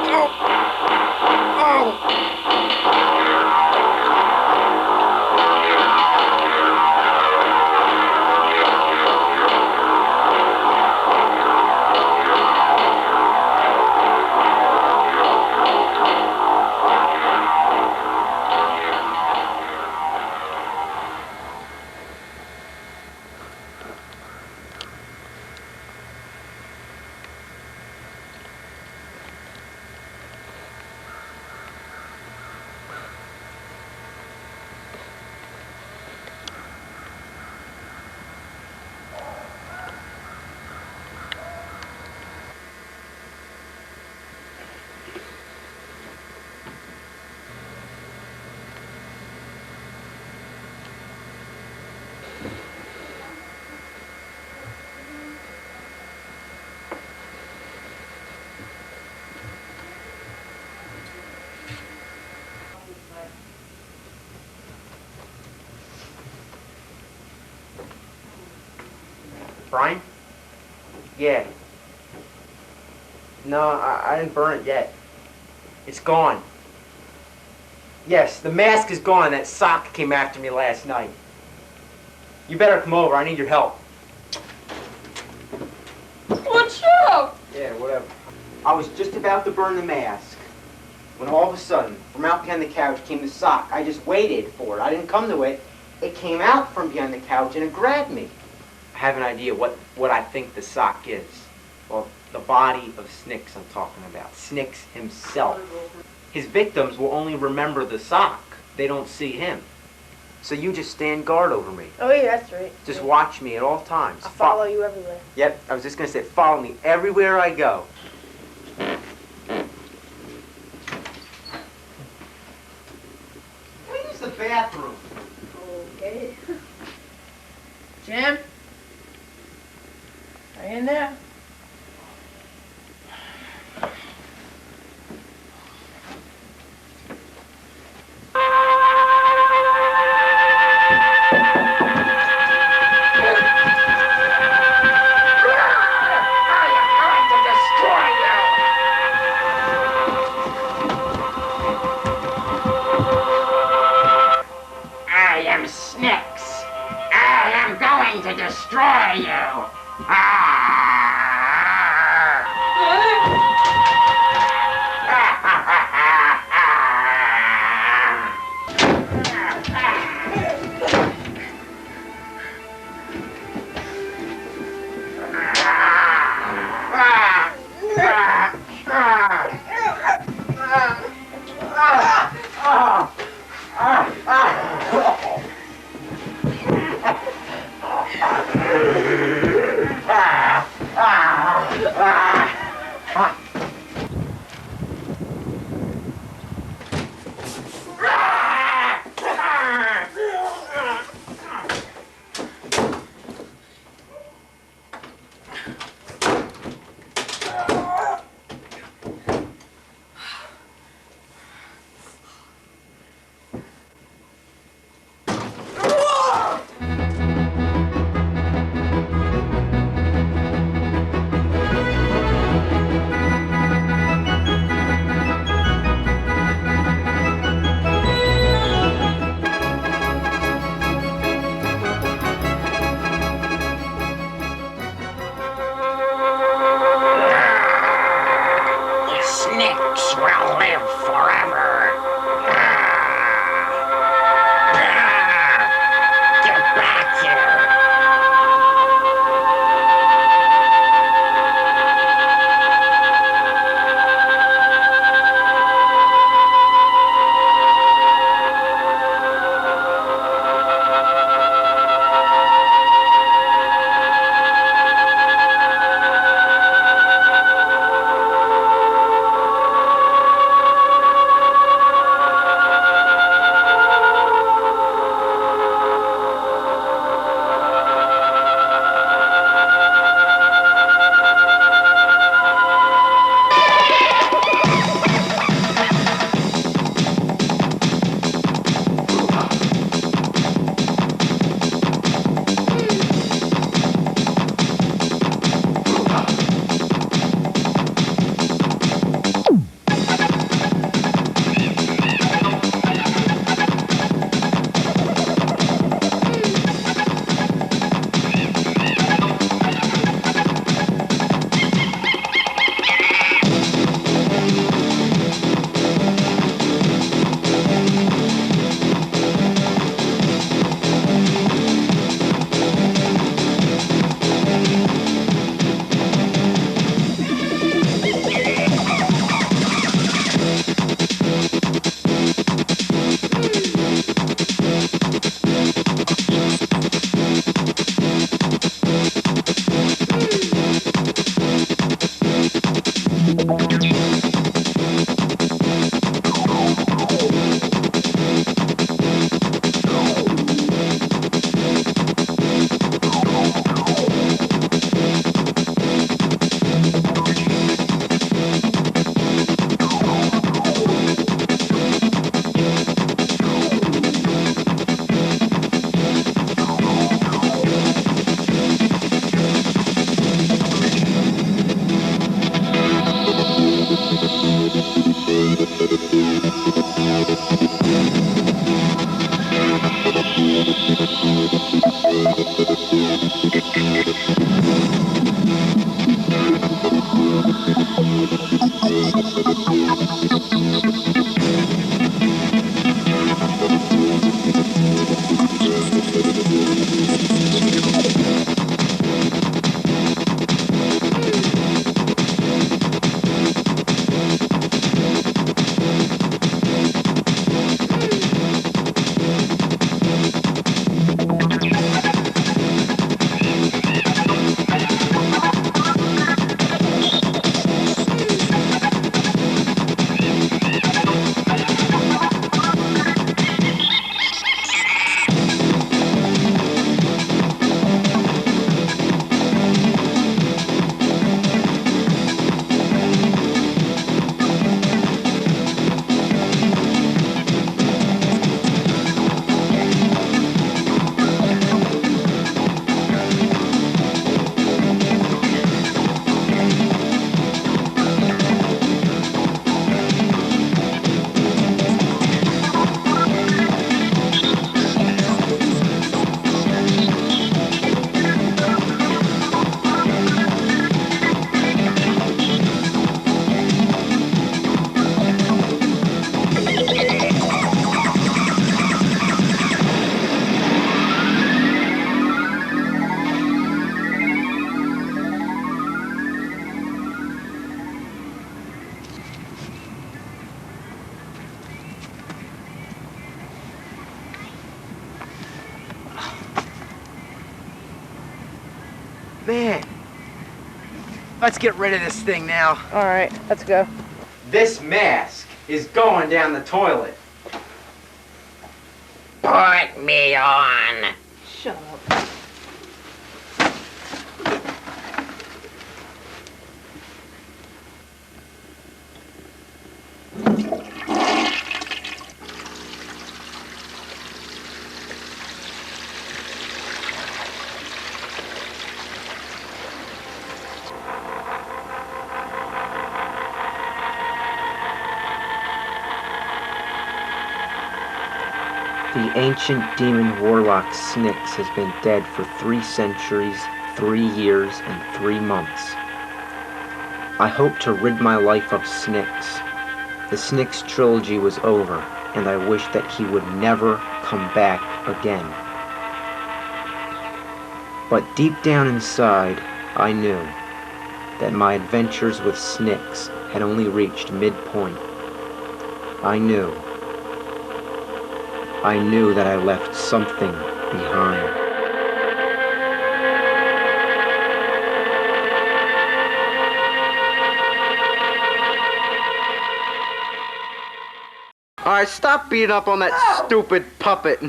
oh! Brian? Yeah. No, I didn't burn it yet. It's gone. Yes, the mask is gone. That sock came after me last night. You better come over. I need your help. What's up? Yeah, whatever. I was just about to burn the mask when all of a sudden, from out behind the couch came the sock. I just waited for it. I didn't come to it. It came out from behind the couch and it grabbed me. I have an idea what I think the sock is. Well, the body of SNIX I'm talking about. SNIX himself. His victims will only remember the sock. They don't see him. So you just stand guard over me. Oh yeah, that's right. Just watch me at all times. I follow you everywhere. Yep, I was just going to say, follow me everywhere I go. Where's the bathroom? Okay. Jim? Are you in there? I am SNIX. I am going to destroy you. SNIX will live forever. Get back here. Man, let's get rid of this thing now. All right, let's go. This mask is going down the toilet. Put me on. Shut up. The ancient demon warlock SNIX has been dead for 3 centuries, 3 years, and 3 months. I hope to rid my life of SNIX. The SNIX trilogy was over, and I wish that he would never come back again. But deep down inside, I knew that my adventures with SNIX had only reached midpoint. I knew that I left something behind. Alright, stop beating up on that stupid puppet.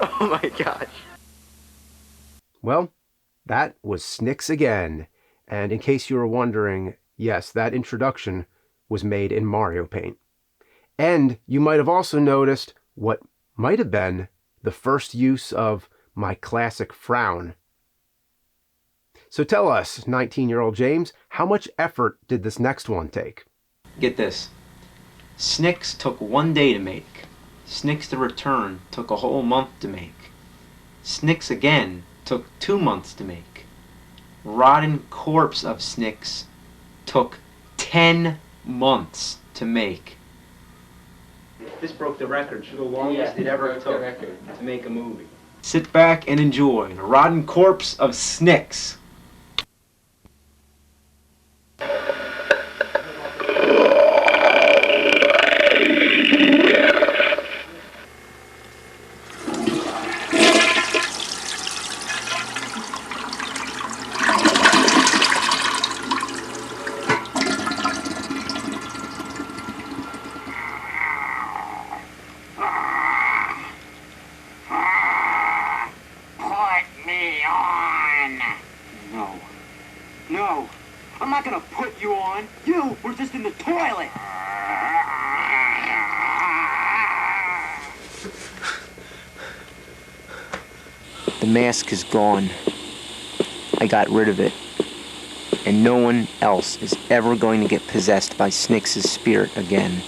Oh my gosh. Well, that was SNIX again. And in case you were wondering, yes, that introduction was made in Mario Paint. And you might have also noticed what might have been the first use of my classic frown. So tell us, 19-year-old James, how much effort did this next one take? Get this. SNIX took 1 day to make. SNIX The Return took a whole month to make. SNIX Again took 2 months to make. Rotten Corpse of SNIX took 10 months to make. This broke the record for the longest it ever took to make a movie. Sit back and enjoy The Rotten Corpse of SNIX. not gonna put you on. You were just in the toilet. The mask is gone. I got rid of it. And no one else is ever going to get possessed by SNIX's spirit again.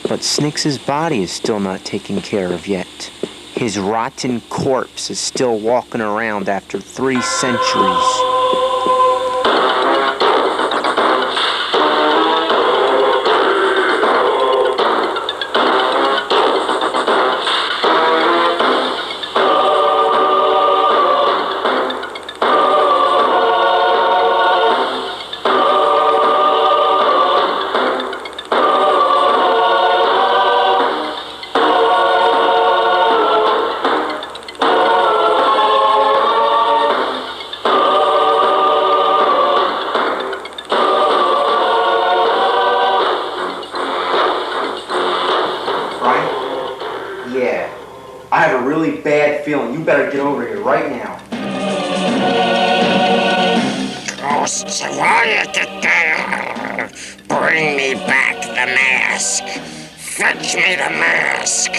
But SNIX's body is still not taken care of yet. His rotten corpse is still walking around after 3 centuries. Yeah, I have a really bad feeling. You better get over here right now. Ghosts, while you get there, bring me back the mask. Fetch me the mask.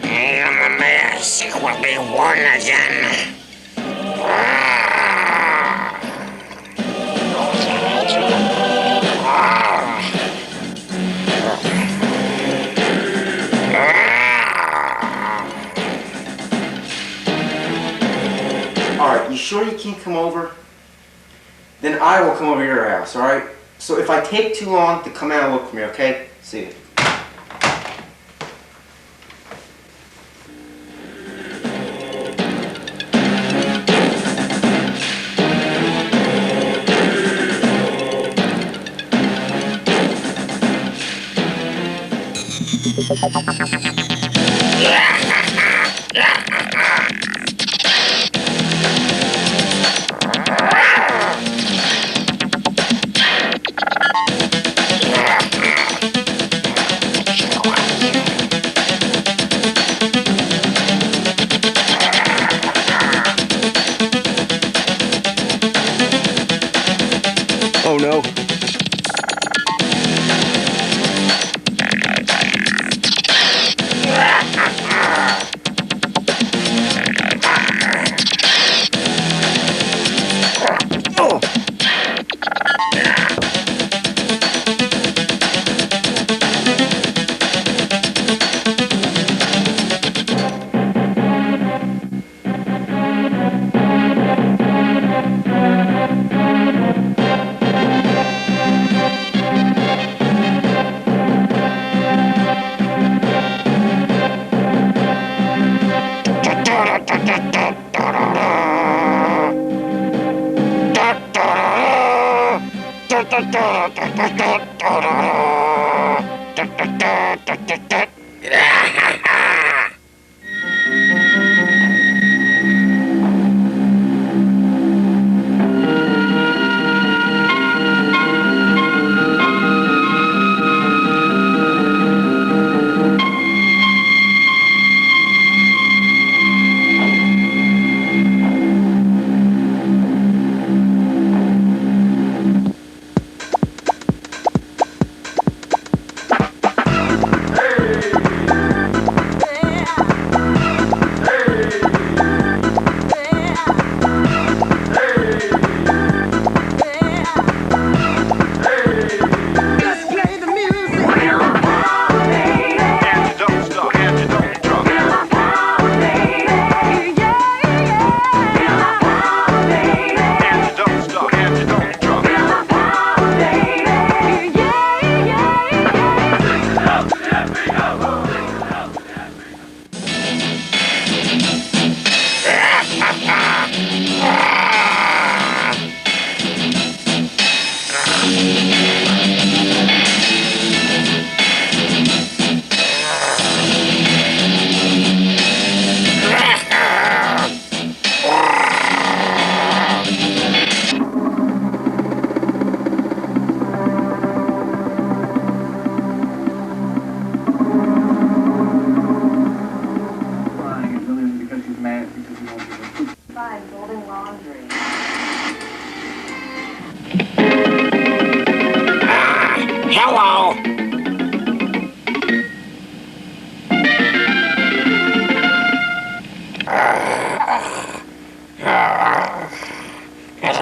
And the mask will be one again. Alright, you sure you can't come over? Then I will come over to your house, alright? So if I take too long to come out and look for me, okay? See you. Oh no.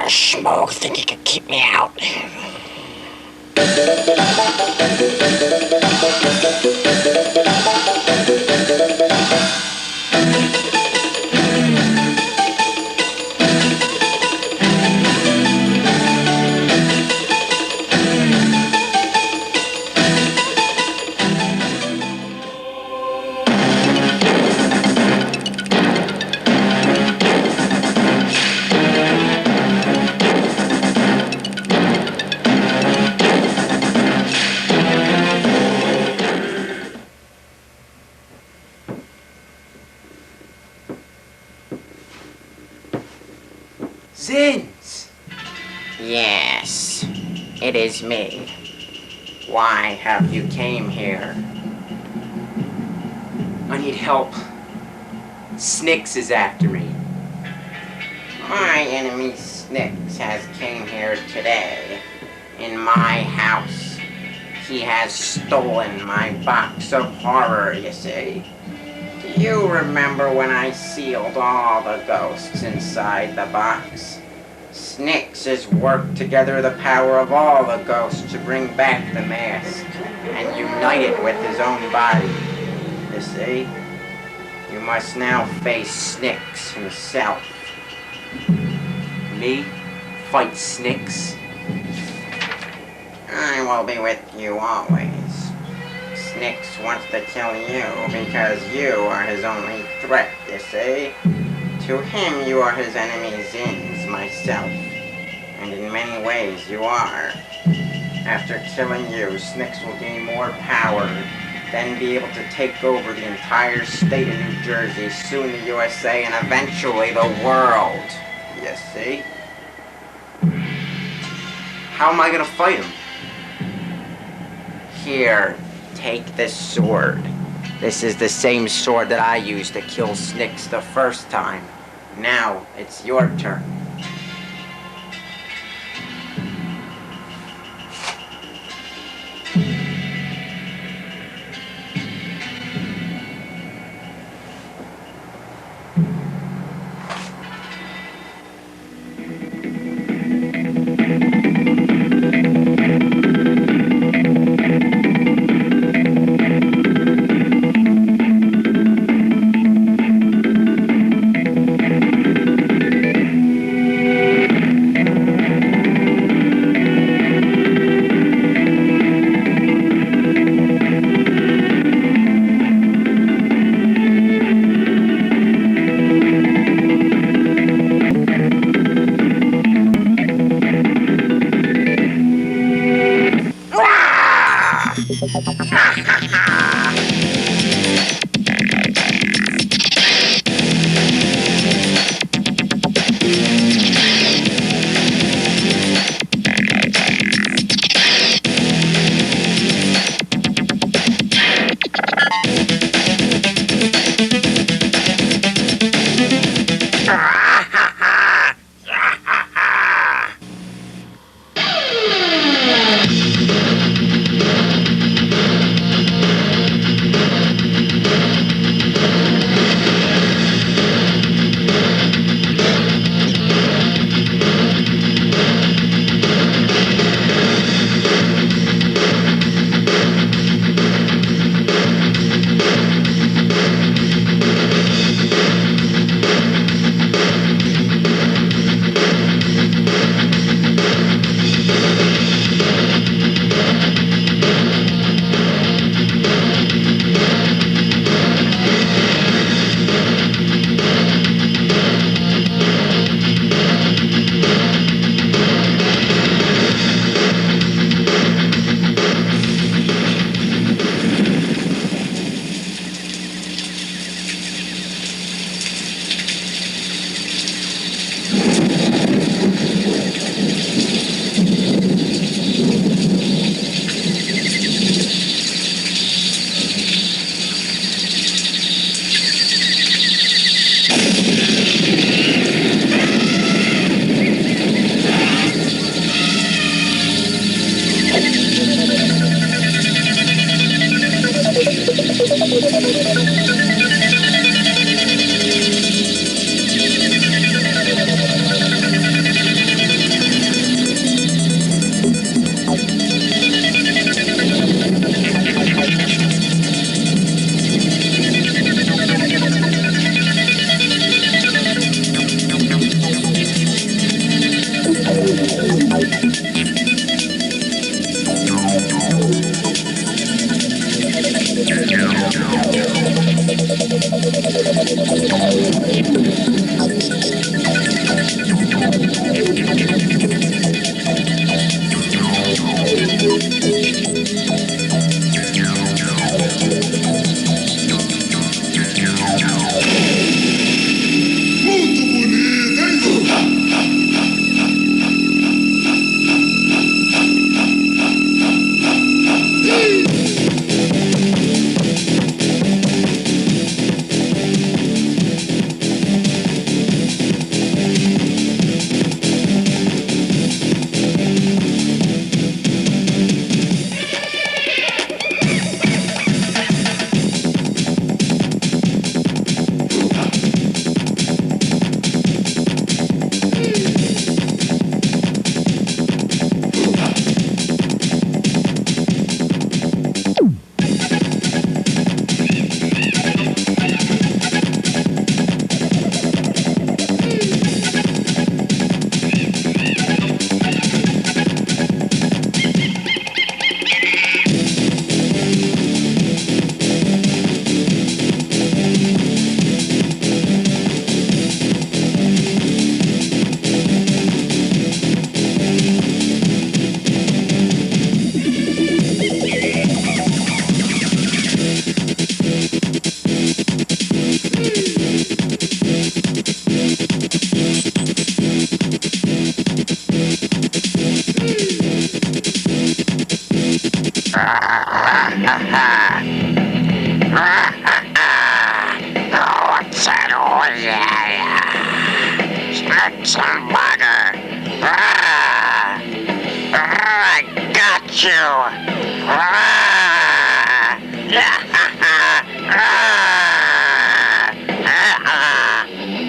a schmo think he could keep me out? Zins! Yes, it is me. Why have you came here? I need help. SNIX is after me. My enemy SNIX has came here today. In my house. He has stolen my box of horror, you see. Do you remember when I sealed all the ghosts inside the box? SNIX has worked together the power of all the ghosts to bring back the mask and unite it with his own body. You see? You must now face SNIX himself. Me? Fight SNIX? I will be with you always. SNIX wants to kill you because you are his only threat, you see? To him you are his enemy Zins, myself. And in many ways you are. After killing you, SNIX will gain more power, then be able to take over the entire state of New Jersey, soon the USA, and eventually the world. You see? How am I gonna fight him? Here, take this sword. This is the same sword that I used to kill SNIX the first time. Now, it's your turn. Snacks and butter. I got you.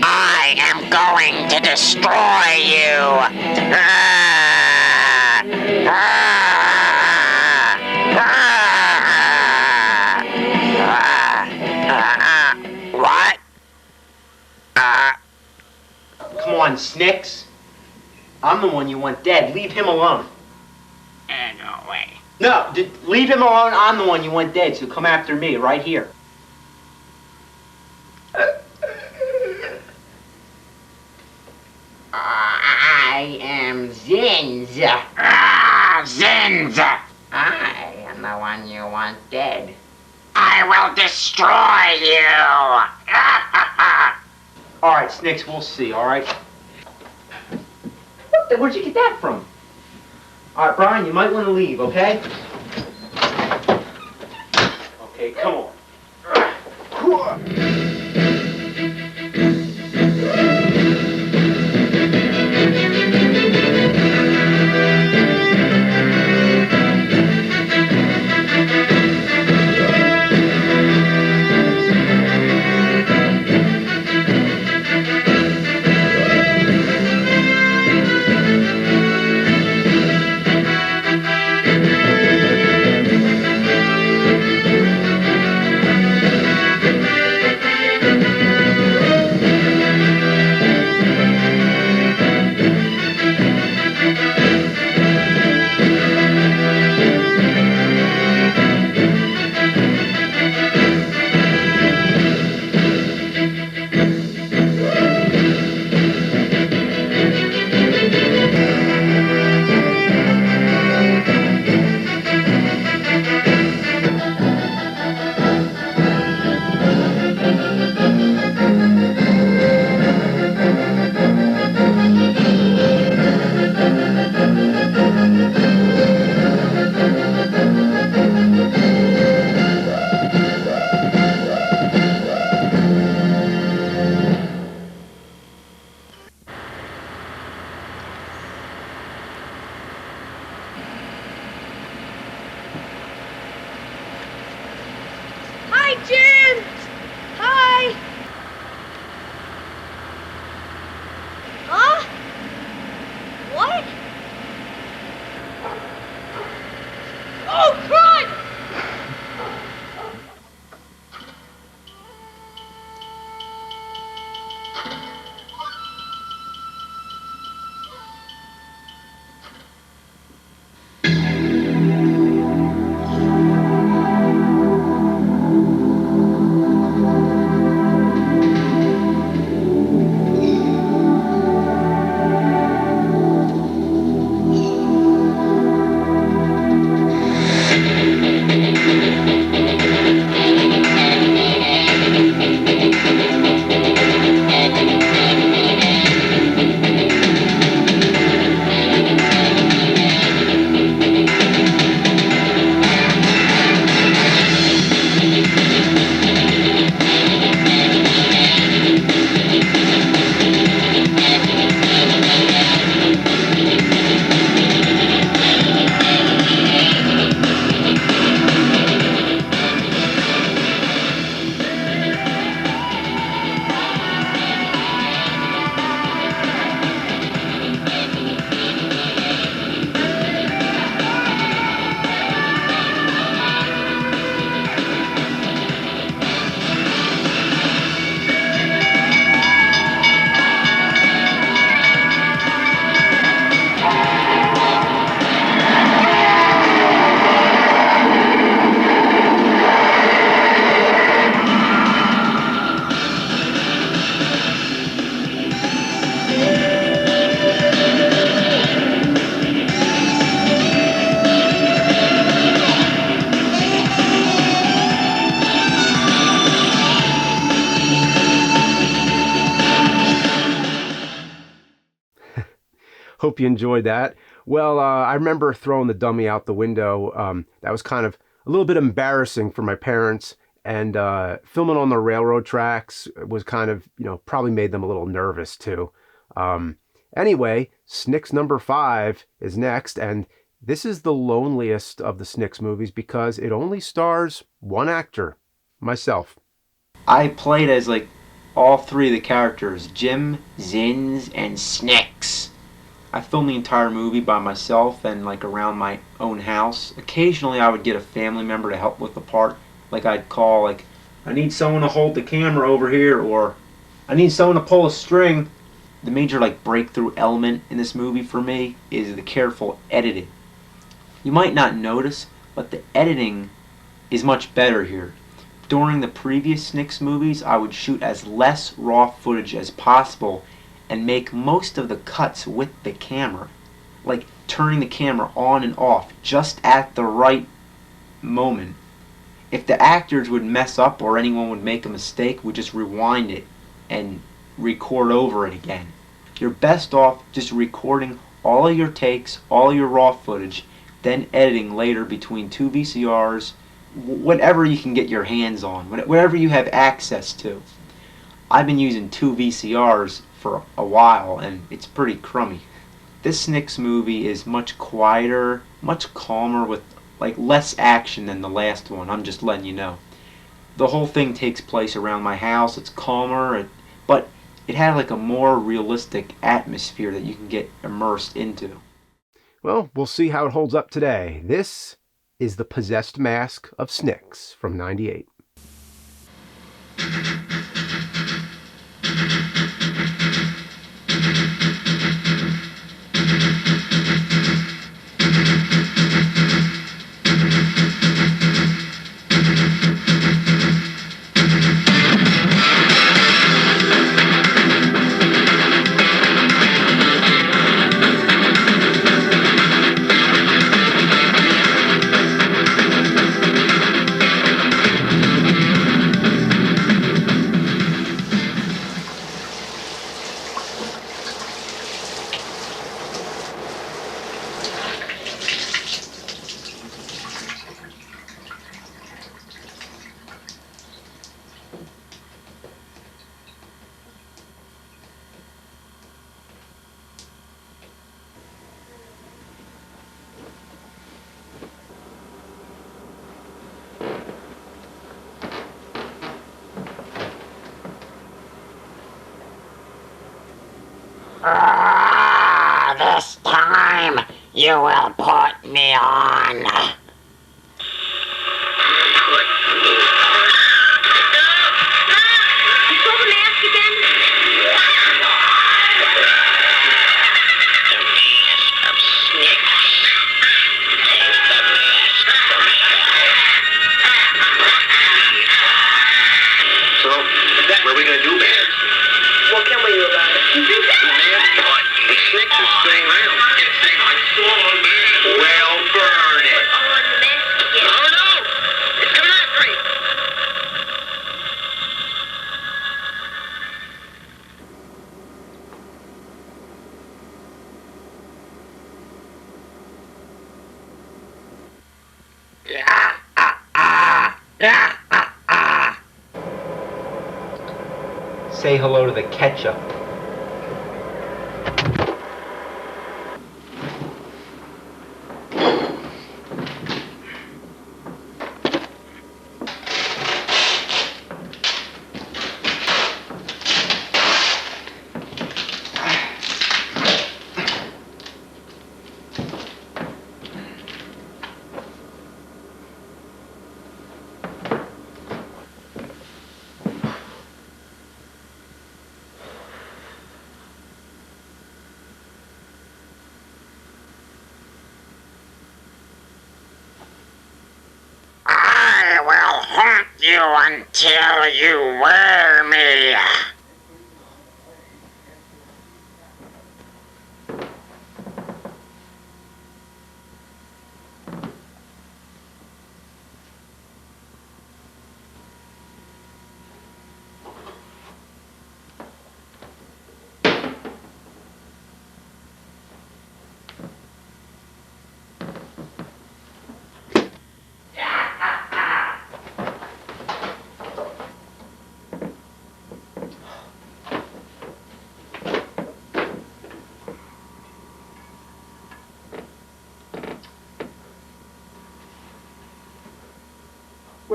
I am going to destroy you. What? Come on, SNIX. I'm the one you want dead. Leave him alone. No way. No, leave him alone. I'm the one you want dead, so come after me right here. I am Zinza. Zinza! I am the one you want dead. I will destroy you! All right, SNIX, we'll see, all right? Where'd you get that from? All right, Brian, you might want to leave, okay? Okay, come on. Hi, Jim! Hi! Huh? What? Oh, crud! Hope you enjoyed that. Well, I remember throwing the dummy out the window. That was kind of a little bit embarrassing for my parents, and filming on the railroad tracks was kind of, probably made them a little nervous too. Um, anyway, SNIX number 5 is next, and this is the loneliest of the SNIX movies because it only stars one actor, myself. I played as like all three of the characters, Jim, Zins, and SNIX. I filmed the entire movie by myself and like around my own house. Occasionally I would get a family member to help with the part. Like I'd call like, I need someone to hold the camera over here, or I need someone to pull a string. The major like breakthrough element in this movie for me is the careful editing. You might not notice, but the editing is much better here. During the previous SNIX movies, I would shoot as less raw footage as possible and make most of the cuts with the camera. Like turning the camera on and off just at the right moment. If the actors would mess up or anyone would make a mistake, we'd just rewind it and record over it again. You're best off just recording all of your takes, all of your raw footage, then editing later between two VCRs, whatever you can get your hands on, whatever you have access to. I've been using two VCRs for a while and it's pretty crummy. This SNIX movie is much quieter, much calmer, with like less action than the last one. I'm just letting you know. The whole thing takes place around my house. It's calmer, but it had like a more realistic atmosphere that you can get immersed into. Well, we'll see how it holds up today. This is The Possessed Mask of SNIX from '98. This time you will put me on. You saw the mask again? The mask of SNIX. Take the mask from So, what are we going to do, man? What can we do about it? The SNIX is still around. Well, burn it. Oh, no! It's coming after me! Say hello to the ketchup. I will haunt you until you wear me.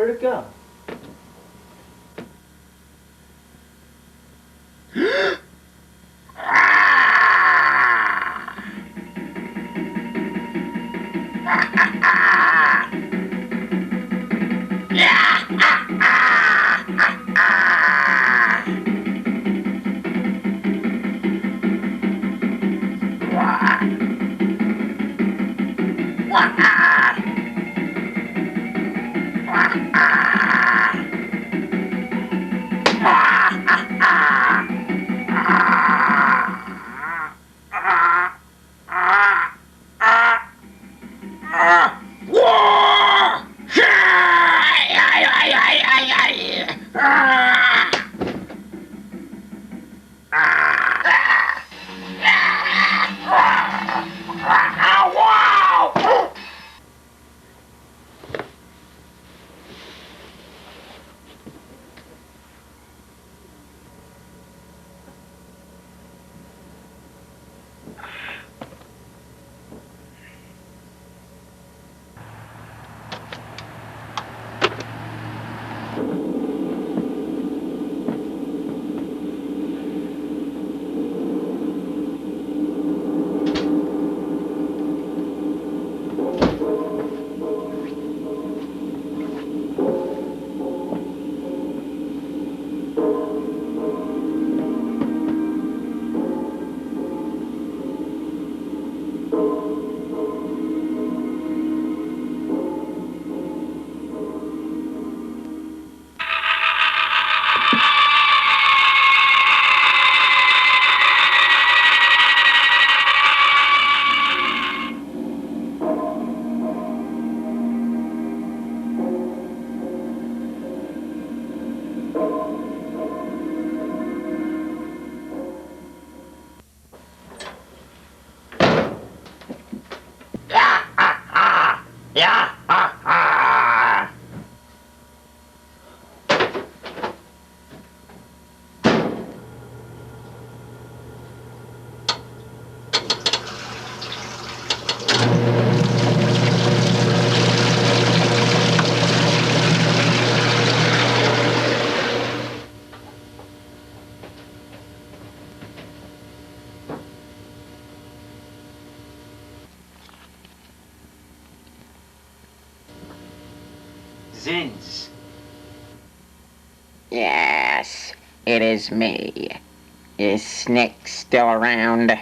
Where'd it go? Zins. Yes, it is me. Is SNIX still around?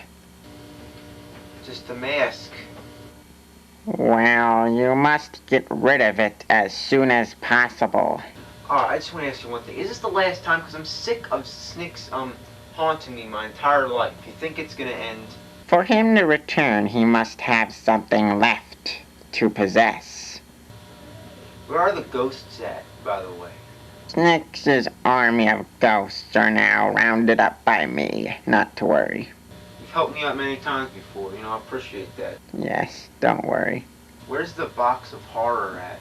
Just a mask. Well, you must get rid of it as soon as possible. I just want to ask you one thing. Is this the last time? Because I'm sick of SNIX, haunting me my entire life. You think it's gonna end? For him to return, he must have something left to possess. Where are the ghosts at, by the way? SNIX's army of ghosts are now rounded up by me, not to worry. You've helped me out many times before, I appreciate that. Yes, don't worry. Where's the box of horror at?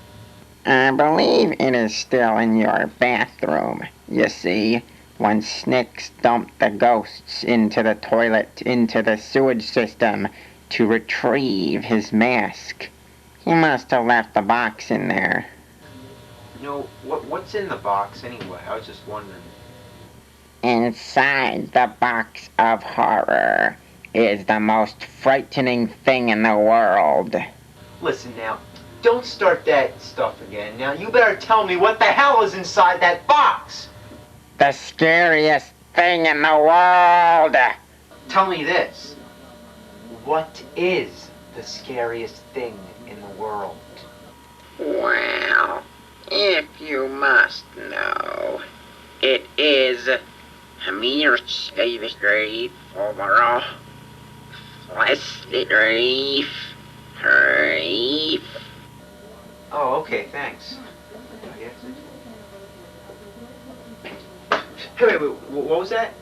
I believe it is still in your bathroom. You see, when SNIX dumped the ghosts into the toilet, into the sewage system, to retrieve his mask, he must have left the box in there. What's in the box anyway? I was just wondering. Inside the box of horror is the most frightening thing in the world. Listen now, don't start that stuff again. Now, you better tell me what the hell is inside that box! The scariest thing in the world! Tell me this. What is the scariest thing in the world? Well, if you must know, it is Hamir Reef overall. Reef. Oh, okay, thanks. Hey, wait, what was that?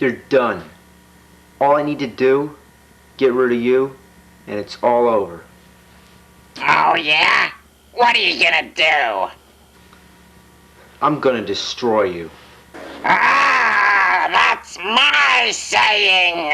You're done. All I need to do, get rid of you, and it's all over. Oh, yeah? What are you gonna do? I'm gonna destroy you. Ah, that's my saying!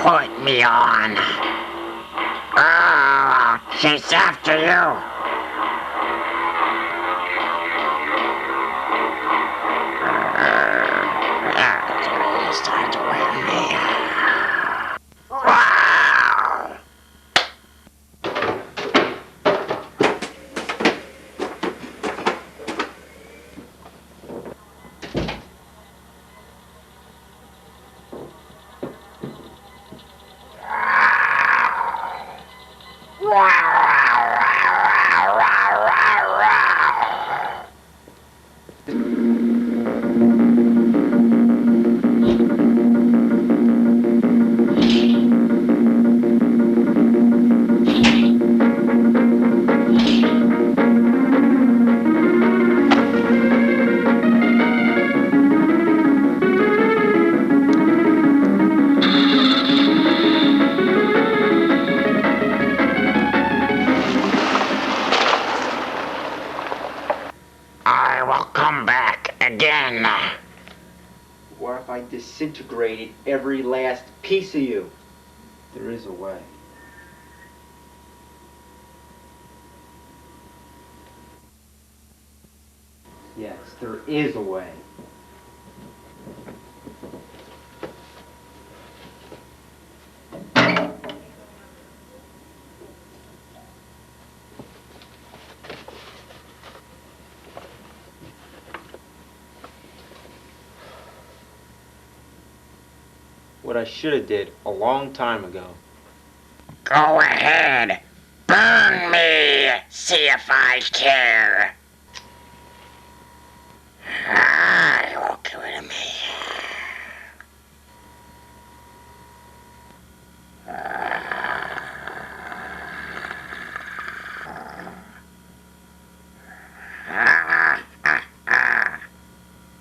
Point me on. Ah, she's after you. It's time to wake me. Wow. I will come back again. What if I disintegrated every last piece of you? There is a way. Yes, there is a way. What I should have did a long time ago. Go ahead. Burn me. See if I care. Ah, you won't get rid of me.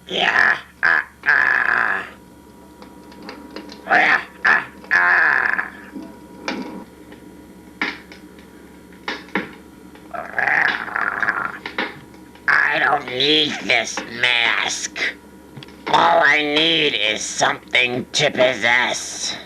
Yeah. I don't need this mask. All I need is something to possess.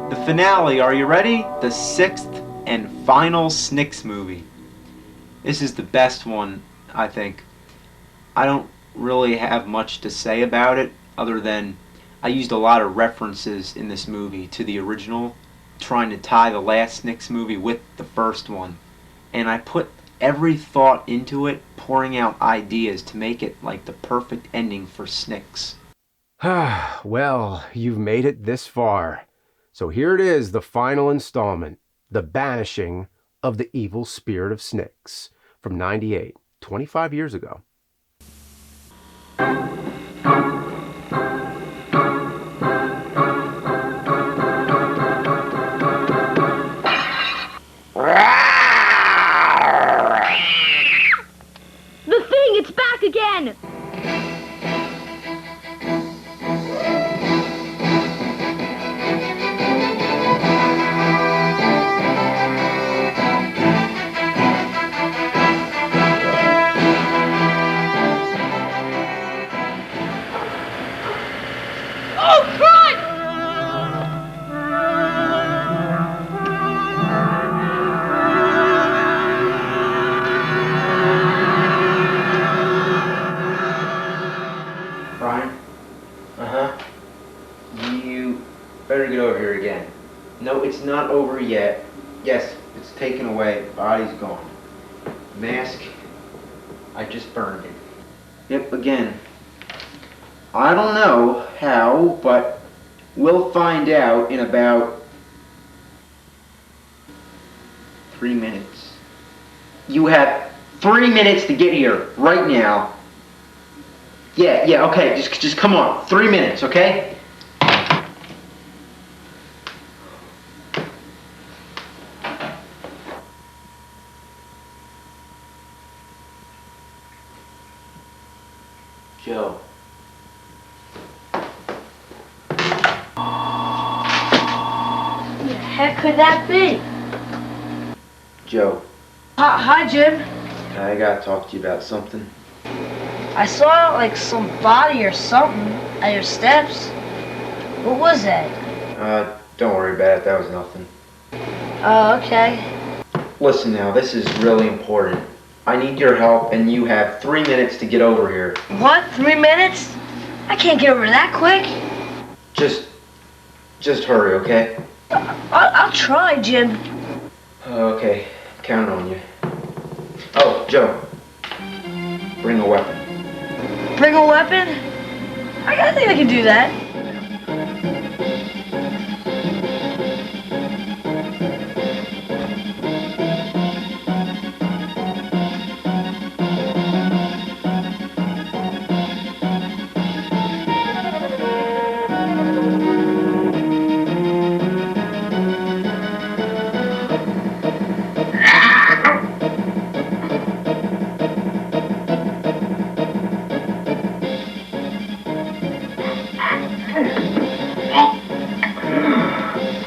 The finale, are you ready? The 6th and final SNIX movie. This is the best one, I think. I don't really have much to say about it other than I used a lot of references in this movie to the original, trying to tie the last SNIX movie with the first one. And I put every thought into it, pouring out ideas to make it like the perfect ending for SNIX. Well, you've made it this far. So here it is, the final installment, The Banishing of the Evil Spirit of SNIX, from '98, 25 years ago. again! Oh, God! Brian? Uh-huh. You better get over here again. No, it's not over yet. Yes, it's taken away. Body's gone. Mask, I just burned it. Yep, again. I don't know how, but we'll find out in about 3 minutes. You have 3 minutes to get here, right now. Yeah, okay, just come on. 3 minutes, okay? Joe. What the heck could that be? Joe, Hi, Jim. I gotta talk to you about something. I saw like some body or something at your steps. What was that? Don't worry about it, that was nothing. Oh, okay. Listen now, this is really important. I need your help, and you have 3 minutes to get over here. What? 3 minutes? I can't get over that quick. Just hurry, okay? I'll try, Jim. Okay, count on you. Oh, Joe, bring a weapon. Bring a weapon? I think I can do that.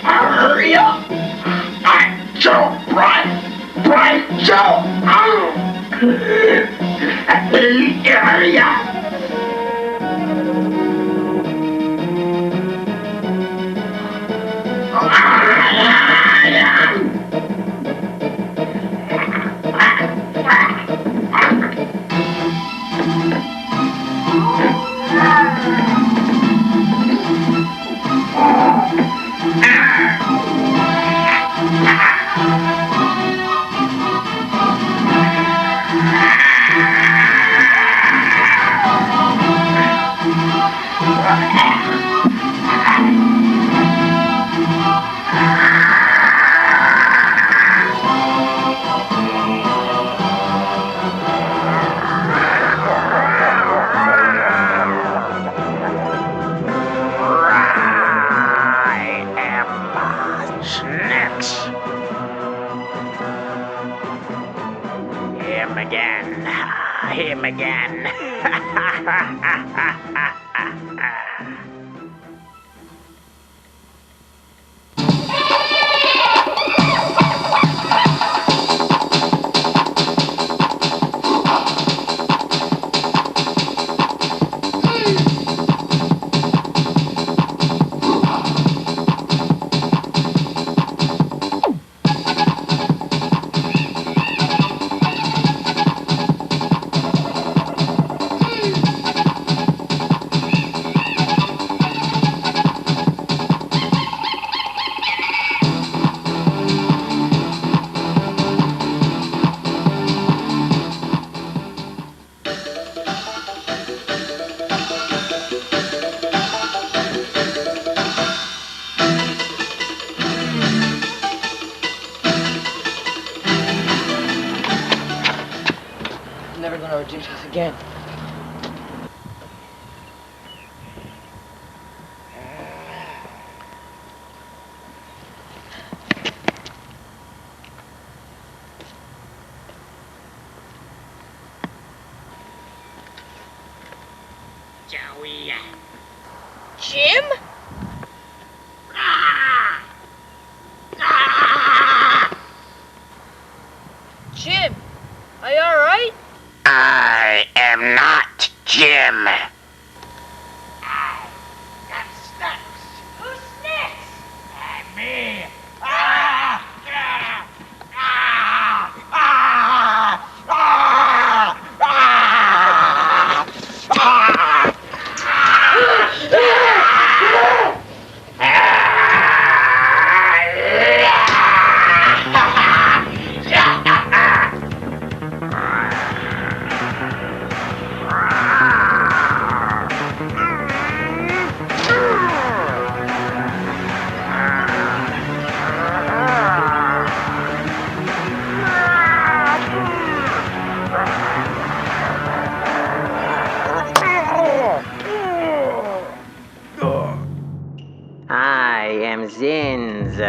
Hurry up! Joe, Brian, Joe! Hurry up! Him again. I'm never gonna do this again. Joey. Jim? Jim, are you alright? I am not Jim. Who's SNIX? Me. I am Zins.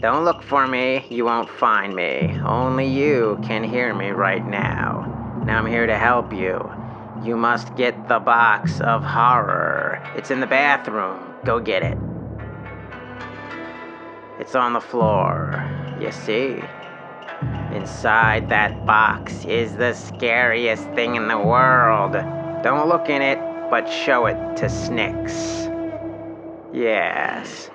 Don't look for me, you won't find me. Only you can hear me right now. Now I'm here to help you. You must get the box of horror. It's in the bathroom. Go get it. It's on the floor. You see? Inside that box is the scariest thing in the world. Don't look in it, but show it to SNIX. Yes.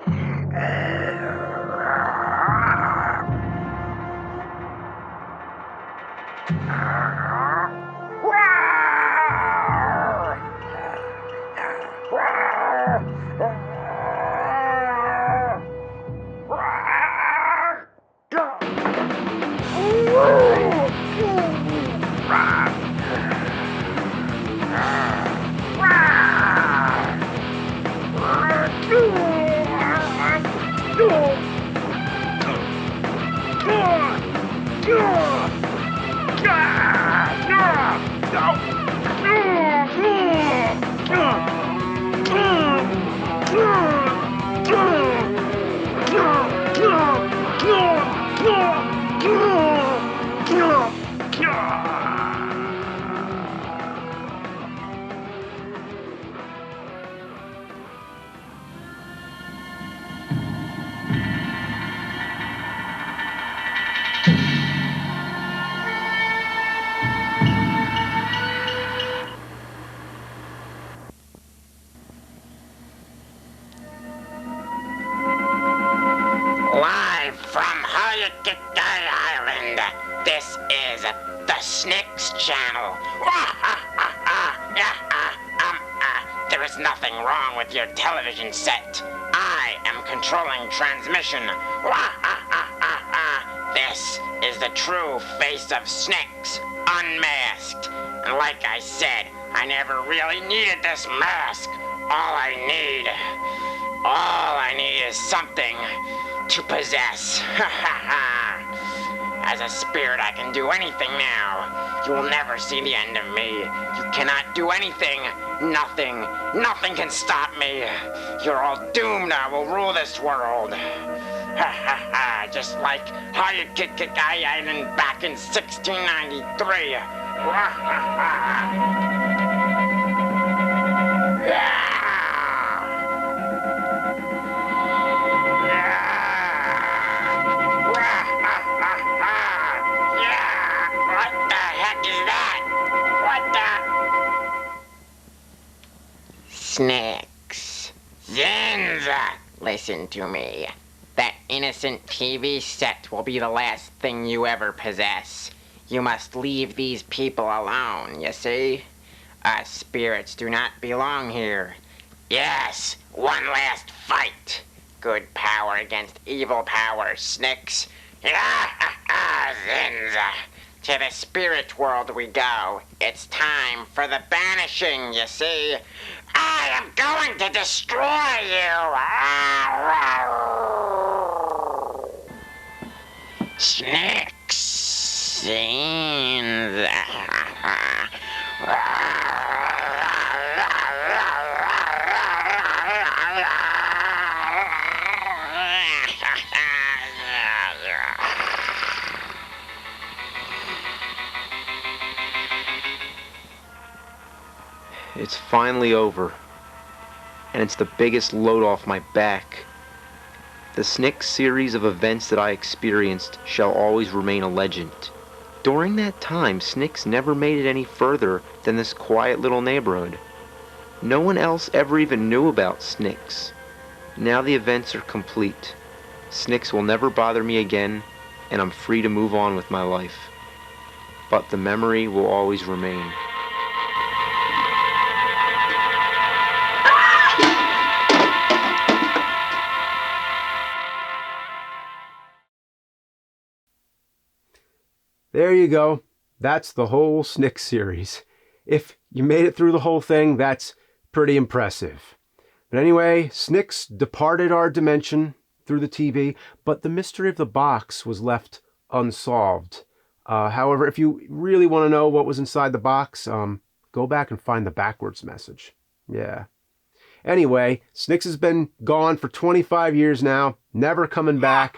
Live from Hayakakai Island, this is the SNIX channel. There is nothing wrong with your television set. I am controlling transmission. This is the true face of SNIX, unmasked. And like I said, I never really needed this mask. All I need is something to possess. As a spirit, I can do anything now. You will never see the end of me. You cannot do anything. Nothing can stop me. You're all doomed. I will rule this world. Just like Hayakakai Island back in 1693. SNIX. Zinza! Listen to me. That innocent TV set will be the last thing you ever possess. You must leave these people alone, you see? Us spirits do not belong here. Yes, one last fight. Good power against evil power, SNIX. Zinza. To the spirit world we go. It's time for the banishing, you see. I am going to destroy you. SNIX. Zinza. It's finally over. And it's the biggest load off my back. The SNIX series of events that I experienced shall always remain a legend. During that time, SNIX never made it any further than this quiet little neighborhood. No one else ever even knew about SNIX. Now the events are complete. SNIX will never bother me again, and I'm free to move on with my life. But the memory will always remain. There you go. That's the whole SNIX series. If you made it through the whole thing, that's pretty impressive. But anyway, SNIX departed our dimension through the TV, but the mystery of the box was left unsolved. However, if you really want to know what was inside the box, go back and find the backwards message. Yeah. Anyway, SNIX has been gone for 25 years now, never coming back.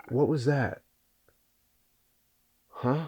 What was that? Huh?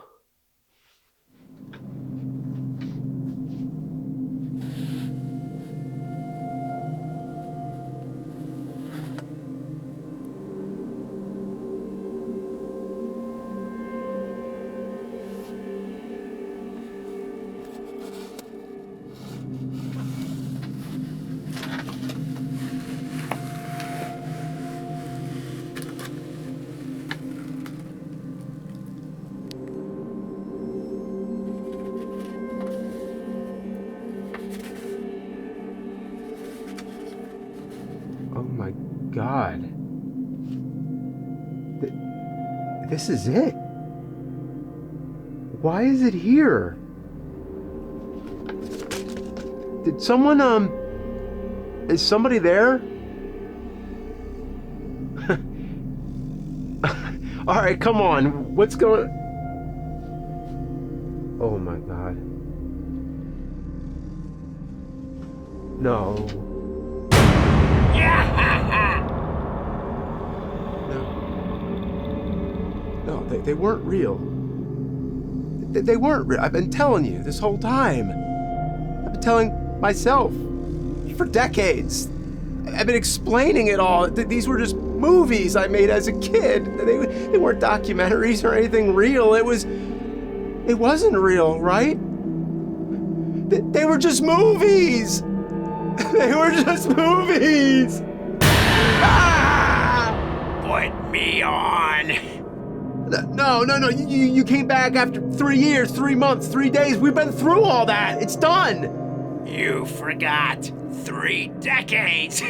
Oh my God. This is it. Why is it here? Did someone, is somebody there? All right, come on. What's going... Oh my God. No. No, they weren't real. They weren't real. I've been telling you this whole time. I've been telling myself for decades. I've been explaining it all. These were just movies I made as a kid. They weren't documentaries or anything real. It wasn't real, right? They were just movies. They were just movies. Ah! Put me on. No. You came back after 3 years, 3 months, 3 days. We've been through all that. It's done. You forgot 3 decades.